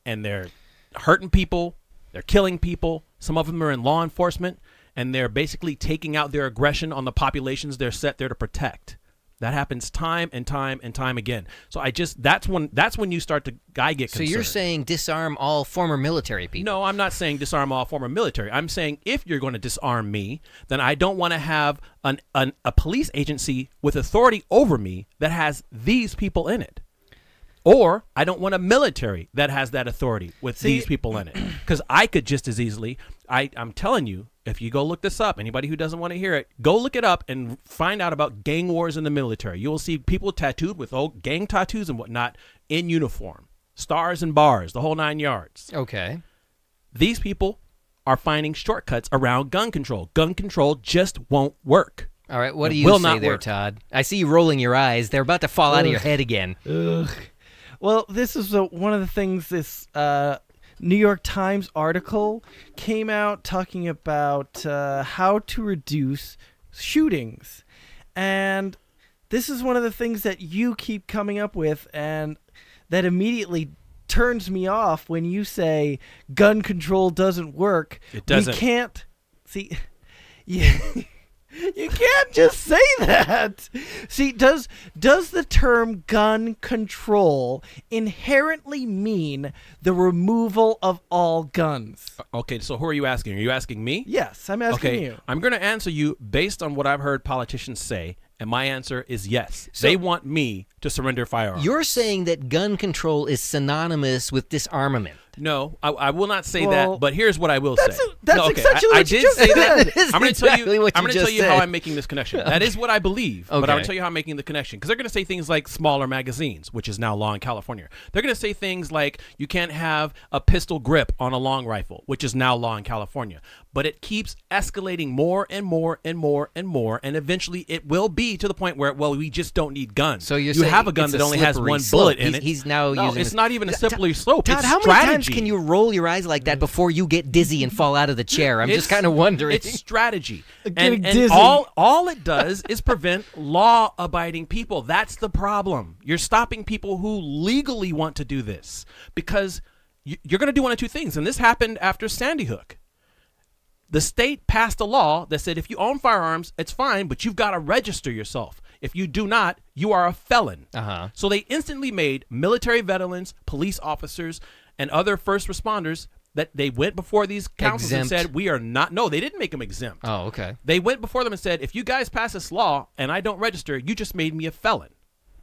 and they're hurting people, they're killing people. Some of them are in law enforcement, and they're basically taking out their aggression on the populations they're set there to protect. That happens time and time again. So that's when you start to get concerned. So you're saying disarm all former military people? No, I'm not saying disarm all former military. I'm saying if you're going to disarm me, then I don't want to have a police agency with authority over me that has these people in it. Or I don't want a military that has that authority with these people in it. Because I could just as easily, I'm telling you, if you go look this up, anybody who doesn't want to hear it, go look it up and find out about gang wars in the military. You will see people tattooed with old gang tattoos and whatnot in uniform. Stars and bars, the whole 9 yards. Okay. These people are finding shortcuts around gun control. Gun control just won't work. All right, what do you will say not there, work. Todd? I see you rolling your eyes. They're about to fall out of your head again. Ugh. Well, this is one of the things this New York Times article came out talking about how to reduce shootings. And this is one of the things that you keep coming up with, and that immediately turns me off when you say gun control doesn't work. It doesn't. We can't see. Yeah. You can't just say that. See, does the term gun control inherently mean the removal of all guns? Okay, so who are you asking? Are you asking me? Yes, I'm asking Okay, you. I'm going to answer you based on what I've heard politicians say, and my answer is yes. So- they want me to surrender firearms. You're saying that gun control is synonymous with disarmament. No, I will not say Well, that, but here's what I will that's say. that's No, okay, essentially I what you did just say said. that. That is I'm going to tell exactly you. what you I'm going to just tell you how said. I'm making this connection. That is what I believe, but I'm Okay. going to tell you how I'm making the connection because they're going to say things like smaller magazines, which is now law in California. They're going to say things like you can't have a pistol grip on a long rifle, which is now law in California. But it keeps escalating more and more and more and more, and eventually it will be to the point where we just don't need guns. So you saying have a gun it's that only has slippery one slope. bullet in it. He's now no, using. it's not even a slippery slope. Todd, it's how strategy. many times can you roll your eyes like that before you get dizzy and fall out of the chair? I'm just kind of wondering. It's strategy. Getting And dizzy. all it does is prevent law-abiding people. That's the problem. You're stopping people who legally want to do this because you're going to do one of two things. And this happened after Sandy Hook. the state passed a law that said if you own firearms, it's fine, but you've got to register yourself. If you do not, you are a felon. So they instantly made military veterans, police officers, and other first responders that they went before these councils and said, we are not. No, they didn't make them exempt. Oh, okay. They went before them and said, if you guys pass this law and I don't register, you just made me a felon.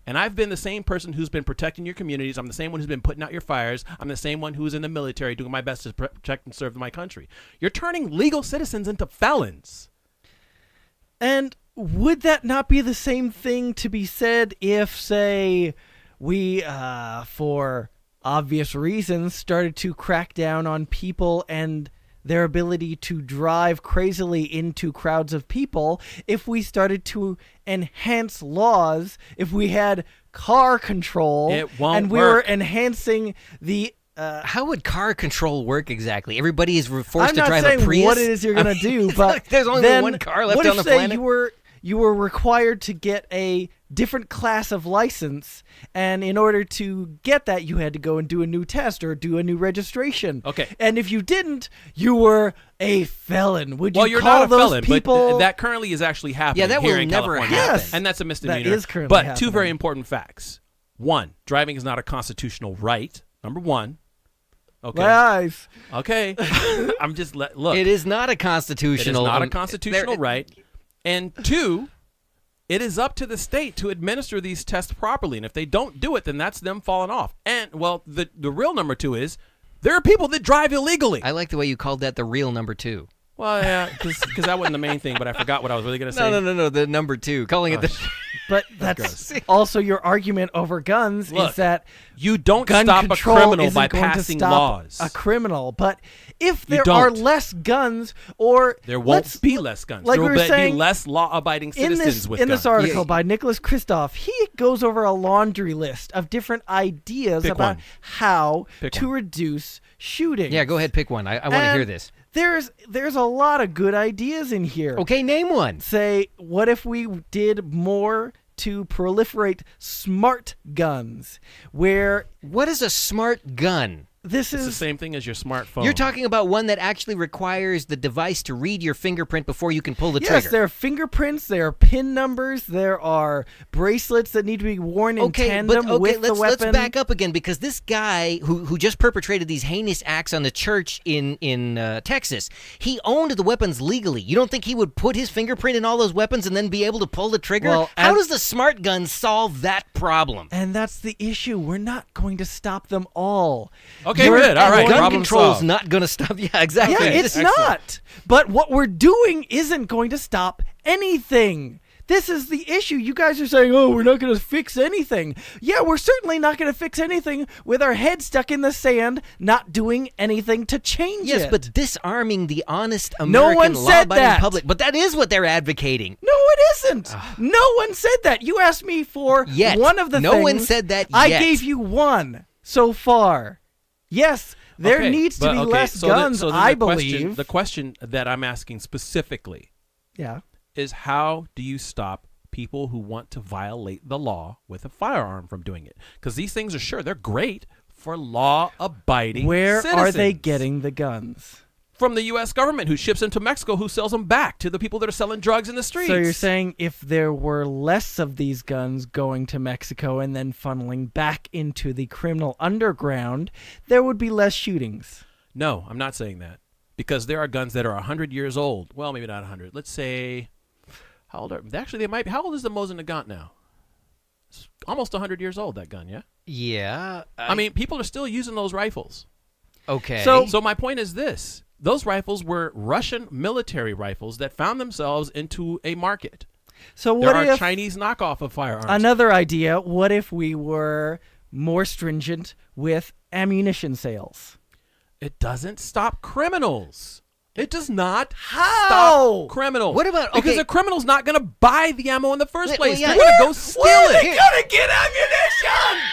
And I've been the same person who's been protecting your communities. I'm the same one who's been putting out your fires. I'm the same one who's in the military doing my best to protect and serve my country. You're turning legal citizens into felons. And would that not be the same thing to be said if, say, we, for obvious reasons, started to crack down on people and their ability to drive crazily into crowds of people, if we started to enhance laws, if we had car control, and we were enhancing the... how would car control work exactly? Everybody is forced to drive a Prius? I'm not saying what it is you're going to do, but there's only one car left on the planet. You were required to get a different class of license, and in order to get that, you had to go and do a new test or do a new registration. Okay. And if you didn't, you were a felon. Would you you're call not a those felon, people? but that currently is actually happening that here will in never California. happen. Yes. And that's a misdemeanor. That is currently But happening. two very important facts. One, driving is not a constitutional right. Number one. Okay. Guys. Okay. I'm just look. It is not a constitutional. It is not a constitutional right. And two, it is up to the state to administer these tests properly. And if they don't do it, then that's them falling off. And, well, the real number two is there are people that drive illegally. I like the way you called that the real number 2. Well, yeah, because that wasn't the main thing, but I forgot what I was really going to say. No, the number 2. Calling it the... But that's also your argument over guns. Look, is that you don't gun stop a control criminal isn't by going to passing stop laws. a criminal. But if You there are don't. less guns, or There won't be less guns. like there we will were be saying, less law-abiding in citizens with this guns. article by Nicholas Kristof, he goes over a laundry list of different ideas Pick about one. how Pick to one. reduce shooting. Yeah, go ahead, pick one. I want to hear And this. There's a lot of good ideas in here. Okay, name one. Say, what if we did more to proliferate smart guns, where What is a smart gun? this It's the is same thing as your smartphone. You're talking about one that actually requires the device to read your fingerprint before you can pull the yes, trigger. there are fingerprints, there are pin numbers, there are bracelets that need to be worn in tandem with the weapon. let's back up again, because this guy who just perpetrated these heinous acts on the church in Texas, he owned the weapons legally. You don't think he would put his fingerprint in all those weapons and then be able to pull the trigger? Well, how does the smart gun solve that problem? And that's the issue. We're not going to stop them all. Okay, good. All right. Gun Problem control's solved. not going to stop. Yeah, exactly. Yeah, it's Excellent. not. But what we're doing isn't going to stop anything. This is the issue. You guys are saying, oh, we're not going to fix anything. Yeah, we're certainly not going to fix anything with our head stuck in the sand, not doing anything to change it. Yes, but disarming the honest No one American said law-abiding that. public. But that is what they're advocating. No, it isn't. No one said that. You asked me for Yet. one of the No things. one said that I yet. gave you one so far. Yes, there Okay, needs to but- be okay, less so then- guns, so then I the question- believe. The question that I'm asking specifically Yeah. is how do you stop people who want to violate the law with a firearm from doing it? Because these things are they're great for law-abiding Where are they citizens. getting the guns? From the U.S. government, who ships them to Mexico, who sells them back to the people that are selling drugs in the streets. So you're saying if there were less of these guns going to Mexico and then funneling back into the criminal underground, there would be less shootings. No, I'm not saying that. Because there are guns that are 100 years old. Well, maybe not 100. Let's say, how old are actually they might be. How old is the Mosin Nagant now? It's almost 100 years old, that gun, yeah? Yeah. I mean, people are still using those rifles. Okay. So my point is this. Those rifles were Russian military rifles that found themselves into a market. So There what are if Chinese knockoff of firearms. another idea? What if we were more stringent with ammunition sales? It doesn't stop criminals. It does not How? stop criminals. What about- because okay. a criminal's not going to buy the ammo in the first Well, place. yeah. They're going to go steal Where are it. they gonna get ammunition?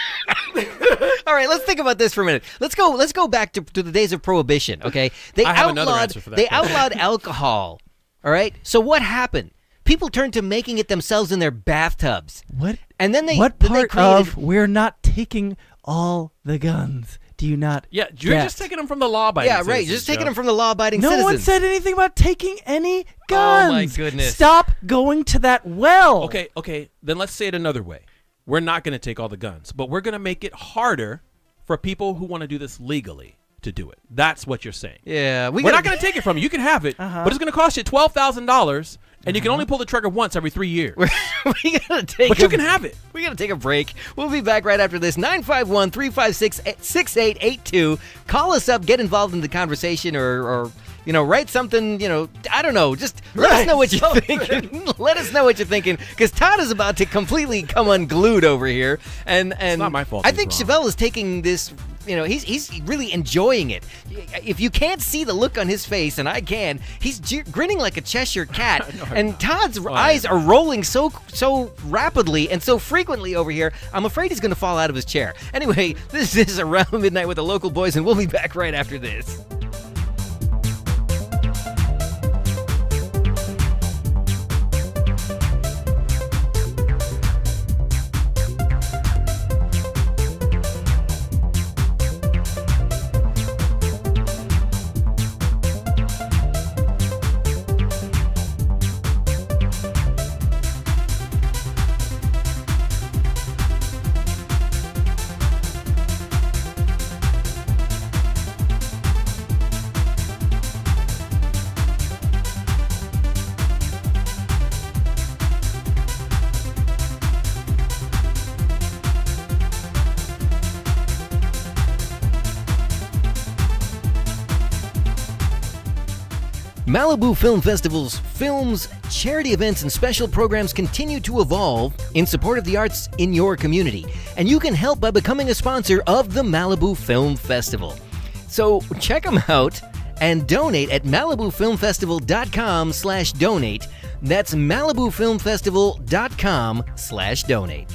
All right, let's think about this for a minute. Let's go back to the days of Prohibition. Okay, they I have another answer for that. They outlawed alcohol. All right, so what happened? People turned to making it themselves in their bathtubs. What? And then they What then they part created, of we're not taking all the guns do you not? Yeah, you're get? just taking them from the law-abiding. Yeah, right. citizens, Just taking Joe. them from the law-abiding No citizens. one said anything about taking any guns. Oh, my goodness. Stop going to that well. Okay. Then let's say it another way. We're not going to take all the guns, but we're going to make it harder for people who want to do this legally to do it. That's what you're saying. Yeah, We're not going to take it from you. You can have it, but it's going to cost you $12,000, and you can only pull the trigger once every 3 years. we gotta take. But you can have it. We gotta take a break. We'll be back right after this. 951-356-6882. Call us up. Get involved in the conversation, or write something. I don't know. Just let us know what you're thinking. Let us know what you're thinking, because Todd is about to completely come unglued over here, and It's not my fault I he's think wrong. Chevelle is taking this. He's really enjoying it. If you can't see the look on his face, and I can, he's grinning like a Cheshire cat. And Todd's eyes are rolling so rapidly and so frequently over here, I'm afraid he's going to fall out of his chair. Anyway, this is Around Midnight with the Local Boys, and we'll be back right after this. Malibu Film Festival's films, charity events, and special programs continue to evolve in support of the arts in your community. And you can help by becoming a sponsor of the Malibu Film Festival. So check them out and donate at MalibuFilmFestival.com/donate. That's MalibuFilmFestival.com/donate.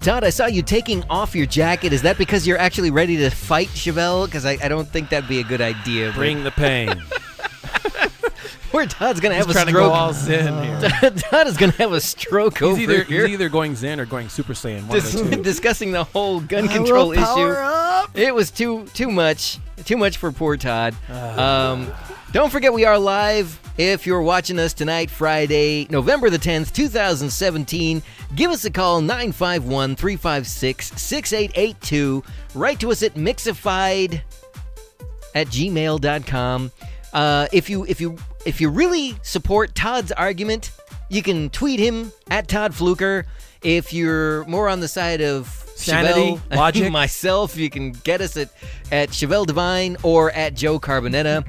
Todd, I saw you taking off your jacket. Is that because you're actually ready to fight Chevelle? Because I don't think that'd be a good idea. Bring the pain. Where Todd's going to have He's a trying to go stroke. all zen here. Todd is going to have a stroke over here. He's either going Zen or going Super Saiyan. One of the two. Discussing the whole gun control issue. Up. It was too much for poor Todd. Don't forget we are live. If you're watching us tonight, Friday, November the 10th, 2017, give us a call, 951-356-6882. Write to us at mixified@gmail.com. If you really support Todd's argument, you can tweet him at Todd Fluker. If you're more on the side of Sanity, Chevelle, logic. myself, you can get us at Chevelle Divine or at Joe Carbonetta.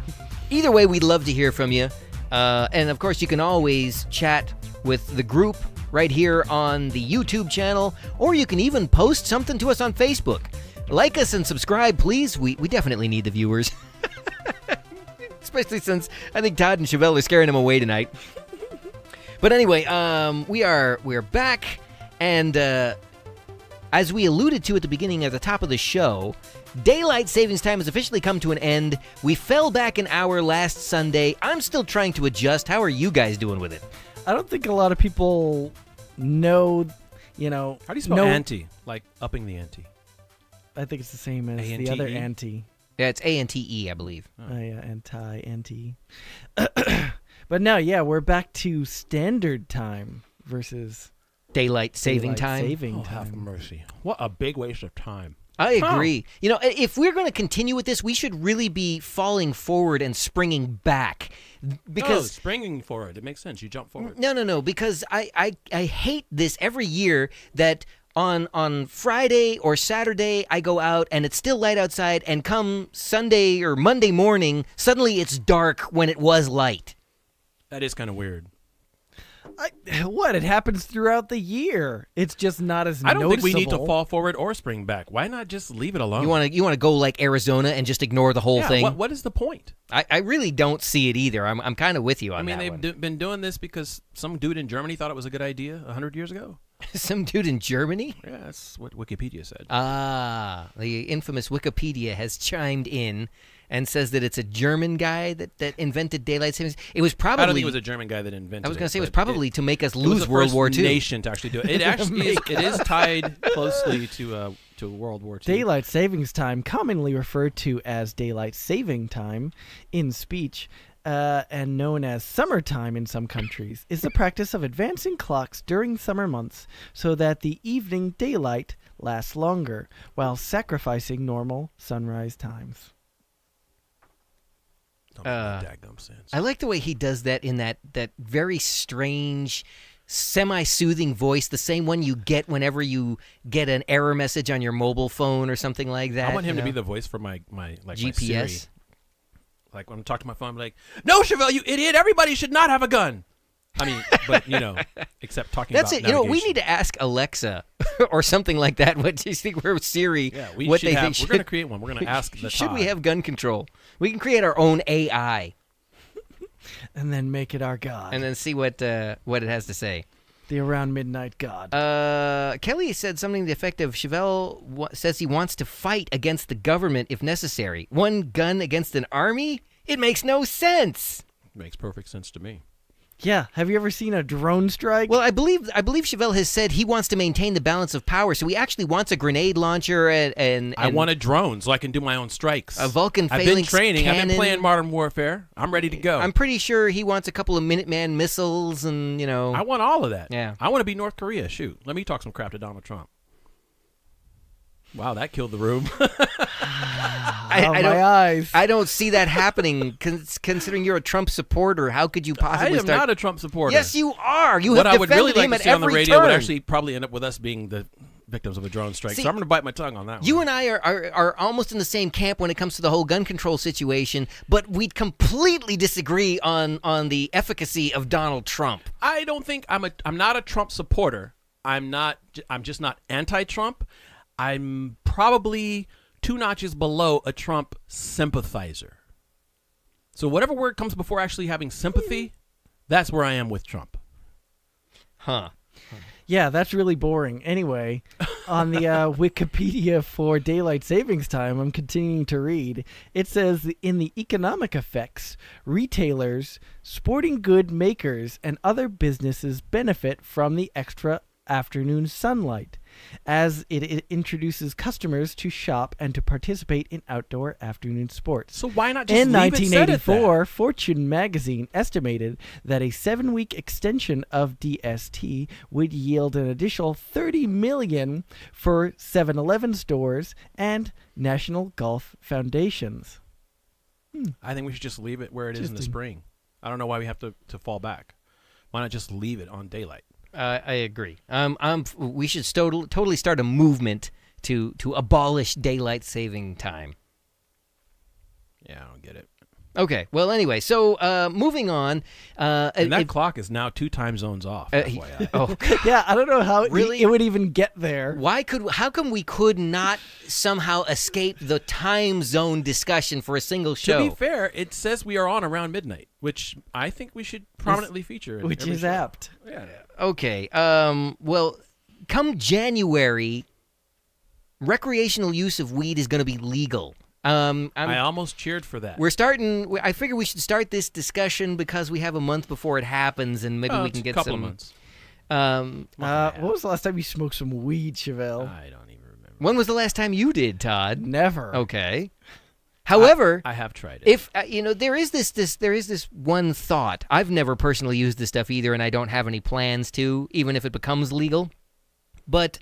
Either way, we'd love to hear from you. And of course, you can always chat with the group right here on the YouTube channel, or you can even post something to us on Facebook. Like us and subscribe, please. We definitely need the viewers. Especially since I think Todd and Chevelle are scaring him away tonight. But anyway, we're back, and as we alluded to at the beginning, at the top of the show, Daylight Savings Time has officially come to an end. We fell back an hour last Sunday. I'm still trying to adjust. How are you guys doing with it? I don't think a lot of people know, How do you spell ante? Like upping the ante. I think it's the same as the A-N-T-E? other anti. Yeah, it's ANTE, I believe. Oh, yeah, anti. But no, yeah, we're back to standard time versus Daylight Saving daylight Time. Saving Oh, have time. mercy. What a big waste of time. I agree. If we're going to continue with this, we should really be falling forward and springing back. Because springing forward. It makes sense. You jump forward. No, because I hate this every year that on Friday or Saturday I go out and it's still light outside, and come Sunday or Monday morning, suddenly it's dark when it was light. That is kind of weird. What? It happens throughout the year. It's just not as I don't think we need to noticeable. fall forward or spring back. Why not just leave it alone? You want to go like Arizona and just ignore the whole Yeah, thing? what is the point? I really don't see it either. I'm kind of with you on that one. They've been doing this because some dude in Germany thought it was a good idea 100 years ago. Some dude in Germany? Yeah, that's what Wikipedia said. Ah, the infamous Wikipedia has chimed in and says that it's a German guy that invented daylight savings. It was probably. I don't think it was a German guy that invented it. I was going to say it was but probably to make us it was lose the World first War II. nation to actually do it. It actually is tied closely to World War II. Daylight savings time, commonly referred to as daylight saving time in speech, and known as summertime in some countries, is the practice of advancing clocks during summer months so that the evening daylight lasts longer, while sacrificing normal sunrise times. Don't make no daggum sense. I like the way he does that in that very strange, semi-soothing voice, the same one you get whenever you get an error message on your mobile phone or something like that. I want him you to be know? the voice for my GPS. My Siri. Like when I'm talking to my phone, I'm like, "No, Chevelle, you idiot! Everybody should not have a gun." I mean, but except talking That's about it. We navigation. need to ask Alexa or something like that. What do you think? We're Siri. Yeah, we what should they have. think We're going to create one. We're going to ask the should we Todd. have gun control? We can create our own AI And then make it our god. and then see what it has to say. The around midnight god. Kelly said something to the effect of Chevelle says he wants to fight against the government if necessary. One gun against an army? It makes no sense. Makes perfect sense to me. Yeah, have you ever seen a drone strike? Well, I believe Chevelle has said he wants to maintain the balance of power, so he actually wants a grenade launcher and I want a drone so I can do my own strikes. a Vulcan I've phalanx been training. I've cannon. been playing Modern Warfare. I'm ready to go. I'm pretty sure he wants a couple of Minuteman missiles and, I want all of that. Yeah. I want to be North Korea. Shoot. Let me talk some crap to Donald Trump. Wow, that killed the room. my eyes. I don't see that happening considering you're a Trump supporter. How could you I possibly am start? not a Trump supporter. Yes, you are. You What have I would really defended like him to at see on the every radio would turn. actually probably end up with us being the victims of a drone strike. See, So I'm going to bite my tongue on that one. You and I are almost in the same camp when it comes to the whole gun control situation, but we completely disagree on the efficacy of Donald Trump. I don't think I'm not a Trump supporter. I'm just not anti-Trump. I'm probably 2 notches below a Trump sympathizer. So whatever word comes before actually having sympathy, that's where I am with Trump. Huh. Yeah, that's really boring. Anyway, on the Wikipedia for daylight savings time, I'm continuing to read. It says in the economic effects, retailers, sporting good makers, and other businesses benefit from the extra afternoon sunlight, as it introduces customers to shop and to participate in outdoor afternoon sports. So why not just In leave it set at 1984, that? Fortune magazine estimated that a 7-week extension of DST would yield an additional $30 million for 7-Eleven stores and National Golf Foundations. I think we should just leave it where it is in the Interesting. spring. I don't know why we have to fall back. Why not just leave it on daylight? I agree. We should totally start a movement to abolish daylight saving time. Yeah, I don't get it. Okay. Well, anyway, so moving on. And that clock is now 2 time zones off. FYI. Oh, Yeah, I don't know how Really? it would even get there. how come we could not somehow escape the time zone discussion for a single show? To be fair, it says we are on around midnight, which I think we should prominently feature. In Which every is show. apt. Yeah. Okay. Well, come January, recreational use of weed is going to be legal. I almost cheered for that. We're starting. I figure we should start this discussion because we have a month before it happens, and maybe we It's can a get couple some. of months. What was the last time you smoked some weed, Chevelle? I don't even remember. When was the last time you did, Todd? Never. Okay. However, I have tried it. if there is this one thought. I've never personally used this stuff either, and I don't have any plans to, even if it becomes legal. But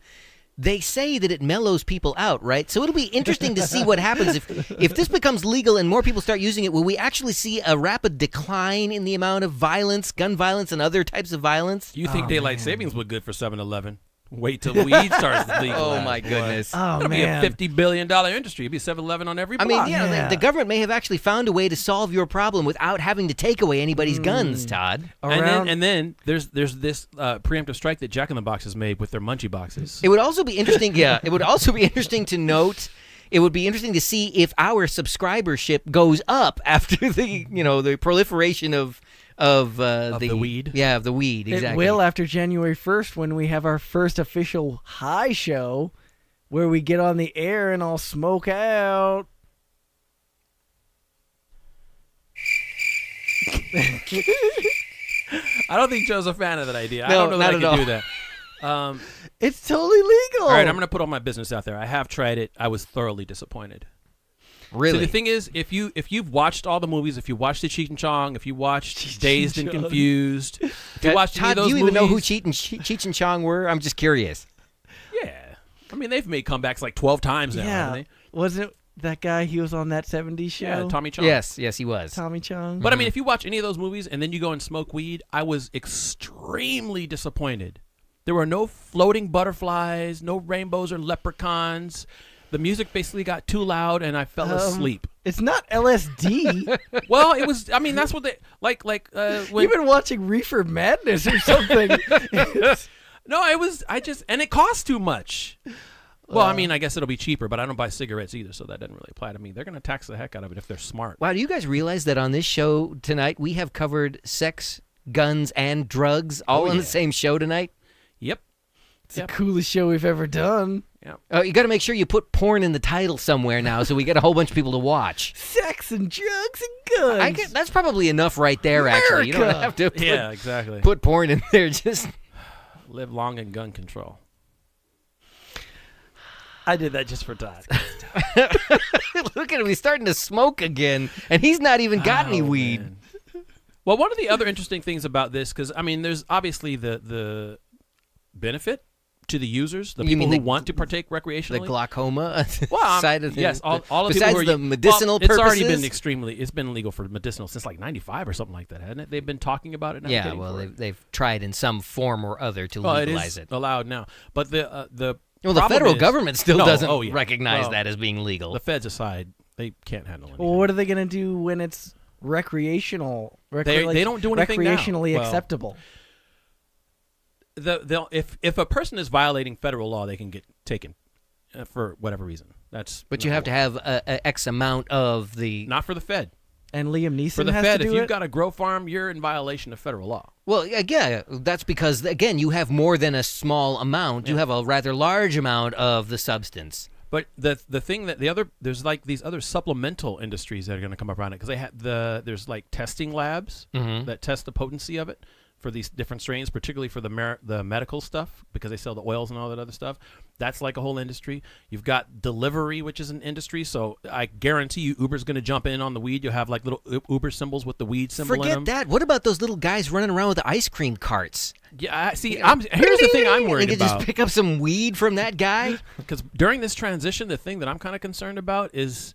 they say that it mellows people out, right? So it'll be interesting to see what happens if this becomes legal and more people start using it. Will we actually see a rapid decline in the amount of violence, gun violence, and other types of violence? You think daylight savings would good for 7-Eleven? Wait till weed starts to legal. Oh my goodness! Oh, It'll man. be a $50 billion industry. It'd be 7-Eleven on every I block. mean, Yeah. the government may have actually found a way to solve your problem without having to take away anybody's guns, Todd. Around, and then there's this preemptive strike that Jack in the Box has made with their munchie boxes. It would also be interesting. Yeah, it would also be interesting to note. It would be interesting to see if our subscribership goes up after the proliferation of the weed? Yeah, of the weed. Exactly. It will after January 1st when we have our first official high show where we get on the air and all smoke out. I don't think Joe's a fan of that idea. I No, don't know that not I at can do that. It's totally legal. All right, I'm going to put all my business out there. I have tried it. I was thoroughly disappointed. Really? So the thing is, if you've watched all the movies, if you watched the Cheech and Chong, if you watched Cheech and Dazed and Chong. Confused, if you watched any Todd, of those do you even know who movies- Cheech and Chong were? I'm just curious. Yeah, I mean they've made comebacks like 12 times now, haven't Yeah. they? Wasn't that guy? He was on that '70s show. Yeah, Tommy Chong. Yes, he was. Tommy Chung. But I mean, if you watch any of those movies and then you go and smoke weed, I was extremely disappointed. There were no floating butterflies, no rainbows or leprechauns. The music basically got too loud, and I fell asleep. It's not LSD. Well, it was. I mean, that's what they like. When You've been watching Reefer Madness or something. no, it was. And it cost too much. Well, I mean, I guess it'll be cheaper, but I don't buy cigarettes either, so that doesn't really apply to me. They're going to tax the heck out of it if they're smart. Wow, do you guys realize that on this show tonight we have covered sex, guns, and drugs all on the same show tonight? Yep. It's the coolest show we've ever done. Yep. You got to make sure you put porn in the title somewhere now, so we get a whole bunch of people to watch. Sex and drugs and guns. That's probably enough right there. Actually, you don't America. have to Yeah, exactly. put porn in there. Just Live long in gun control. I did that just for Todd. look at him; he's starting to smoke again, and he's not even got any Oh, weed. man. Well, one of the other interesting things about this, because I mean, there's obviously the benefit to the users, the You people mean who want to partake recreationally. The glaucoma well, side of things. yes, all the besides people who are, the medicinal it's purposes. already been it's been legal for medicinal since like '95 or something like that, hasn't it? They've been talking about it. And Yeah, advocating well, for it. they've tried in some form or other to Well, legalize it it. is allowed now, but the Well, the problem federal is- government still No, doesn't oh, yeah. recognize Well, that as being legal. The feds aside, they can't handle anything. Well, what are they going to do when it's recreational? They don't do anything now. recreationally Well, acceptable. If a person is violating federal law, they can get taken for whatever reason. That's But you have to have a X amount of the. not for the Fed. And Liam Neeson For the has Fed, to if do you've it? got a grow farm, you're in violation of federal law. Well, yeah, that's because again, you have more than a small amount. You have a rather large amount of the substance. But the thing that there's like these other supplemental industries that are going to come up around it because there's like testing labs that test the potency of it for these different strains, particularly for the medical stuff because they sell the oils and all that other stuff. That's like a whole industry. You've got delivery, which is an industry. So I guarantee you, Uber's going to jump in on the weed. You'll have like little Uber symbols with the weed symbol in them. Forget that. What about those little guys running around with the ice cream carts? Yeah, see, here's the thing I'm worried You could about. just pick up some weed from that guy. Because during this transition, the thing that I'm kind of concerned about is,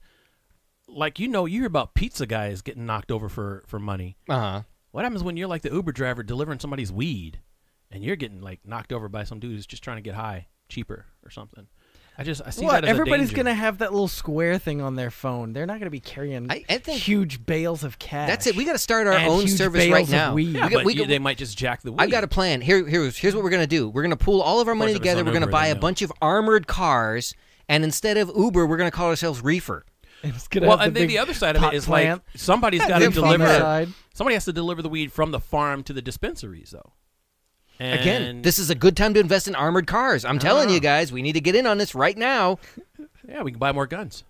like, you hear about pizza guys getting knocked over for money. Uh-huh. What happens when you're like the Uber driver delivering somebody's weed, and you're getting like knocked over by some dude who's just trying to get high cheaper or something? I see What? that as Everybody's a danger. going to have that little square thing on their phone. They're not going to be carrying I think huge bales of cash. That's it. We got to start our And own huge service bales right of now. weed. Yeah, We got- but we got- they might just jack the weed. I've got a plan. Here's what we're gonna do. We're gonna pool all of our money if it's together. on We're gonna Uber, buy a then no. bunch of armored cars, and instead of Uber, we're gonna call ourselves Reefer. It's gonna Well, have and then big the other side of pot it is plant. like somebody's got to Big farm deliver. side. Somebody has to deliver the weed from the farm to the dispensaries, though. And Again, this is a good time to invest in armored cars. I'm telling you guys, we need to get in on this right now. yeah, we can buy more guns.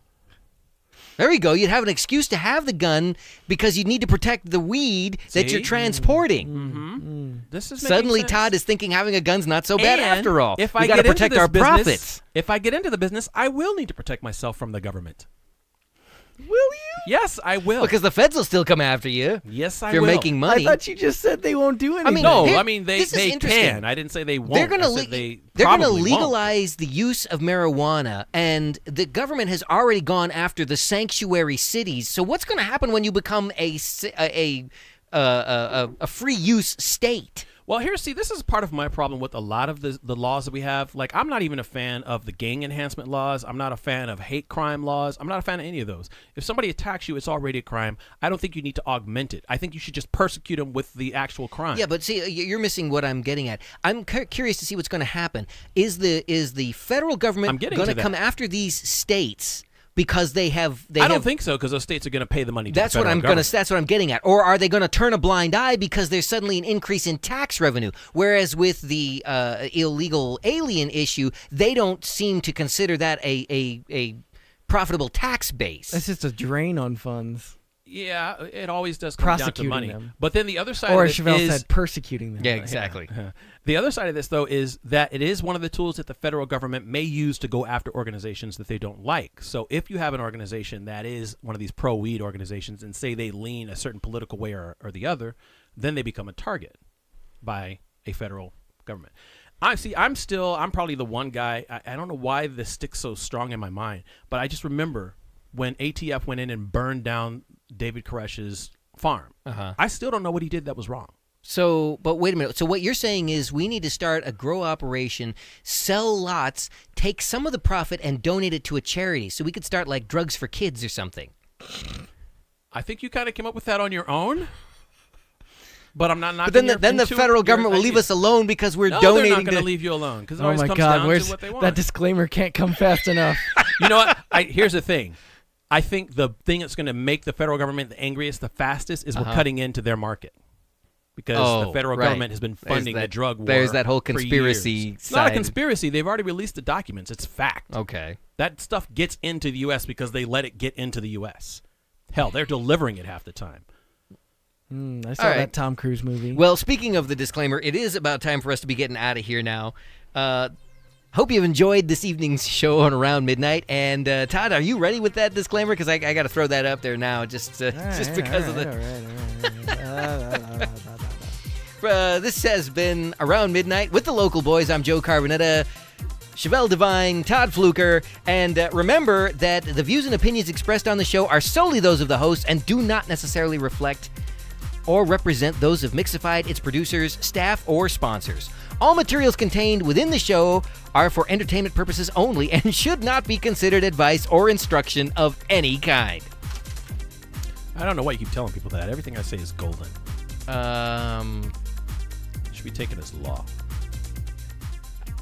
There you go. You'd have an excuse to have the gun because you need to protect the weed that you're See? transporting. This is making Suddenly, sense. Todd is thinking having a gun's not so bad And after all. If we I got to get into protect this our business, profits. If I get into the business, I will need to protect myself from the government. Will you? Yes, I will. Because the feds will still come after you yes, I if you're will. making money. I thought you just said they won't do anything. mean, No, Here- I mean they this is interesting. can. I didn't say they won't. They're going I said to they probably won't. legalize the use of marijuana, and the government has already gone after the sanctuary cities. So what's going to happen when you become a free use state? Well, this is part of my problem with a lot of the laws that we have. Like, I'm not even a fan of the gang enhancement laws. I'm not a fan of hate crime laws. I'm not a fan of any of those. If somebody attacks you, it's already a crime. I don't think you need to augment it. I think you should just persecute them with the actual crime. Yeah, but see, you're missing what I'm getting at. I'm curious to see what's going to happen. Is the federal I'm government getting going to to come that. after these states because they have? I don't think so because those states are going to pay the money. That's to the what federal I'm government. That's what I'm getting at. Or are they going to turn a blind eye because there's suddenly an increase in tax revenue? Whereas with the illegal alien issue, they don't seem to consider that a profitable tax base. That's just a drain on funds. Yeah, it always does come down to Prosecuting money. them. But then the other side Or of as it Chevelle is, said, persecuting them. Yeah, exactly. the other side of this, though, is that it is one of the tools that the federal government may use to go after organizations that they don't like. So if you have an organization that is one of these pro-weed organizations and say they lean a certain political way or the other, then they become a target by a federal government. I'm probably the one guy, I don't know why this sticks so strong in my mind, but I just remember when ATF went in and burned down David Koresh's farm. I still don't know what he did that was wrong. So, but wait a minute. So what you're saying is we need to start a grow operation, sell lots, take some of the profit and donate it to a charity. So we could start like Drugs for Kids or something. I think you kind of came up with that on your own. But I'm not. But then the federal government will leave us alone because we're donating. They're not going to leave you alone because it Oh always my comes God, down where's to what they want. that disclaimer can't come fast enough. You know what? Here's the thing. I think the thing that's going to make the federal government the angriest, the fastest, is we're cutting into their market. Because the federal government has been funding the drug war. There's that whole for conspiracy years. side. It's not a conspiracy. They've already released the documents. It's fact. Okay. That stuff gets into the U.S. because they let it get into the U.S. Hell, they're delivering it half the time. I saw that Tom Cruise movie. Well, speaking of the disclaimer, it is about time for us to be getting out of here now. Hope you've enjoyed this evening's show on Around Midnight. And Todd, are you ready with that disclaimer? Because I got to throw that up there now, just because of the. This has been Around Midnight with the local boys. I'm Joe Carbonetta, Chevelle Devine, Todd Fluker, and remember that the views and opinions expressed on the show are solely those of the hosts and do not necessarily reflect or represent those of Mixified, its producers, staff, or sponsors. All materials contained within the show are for entertainment purposes only and should not be considered advice or instruction of any kind. I don't know why you keep telling people that. Everything I say is golden. Should be taken as law.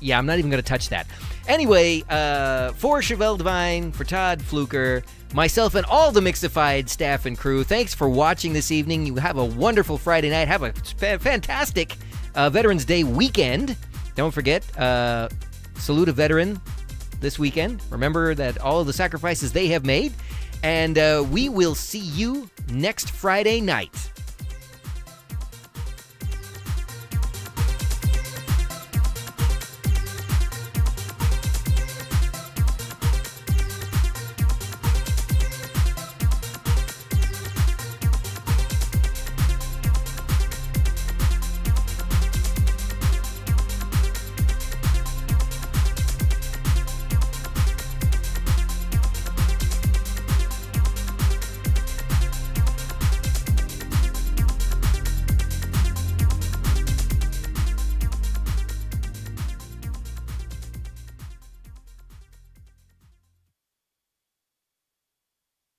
Yeah, I'm not even going to touch that. Anyway, for Chevelle Devine, for Todd Fluker, myself, and all the Mixified staff and crew, thanks for watching this evening. You have a wonderful Friday night. Have a fantastic Veterans Day weekend. Don't forget, salute a veteran this weekend. Remember that all of the sacrifices they have made. And we will see you next Friday night.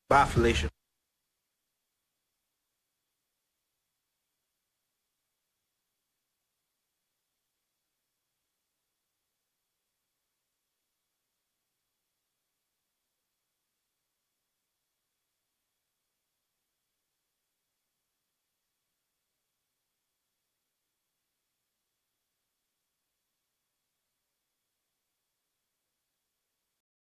Bye, Felicia.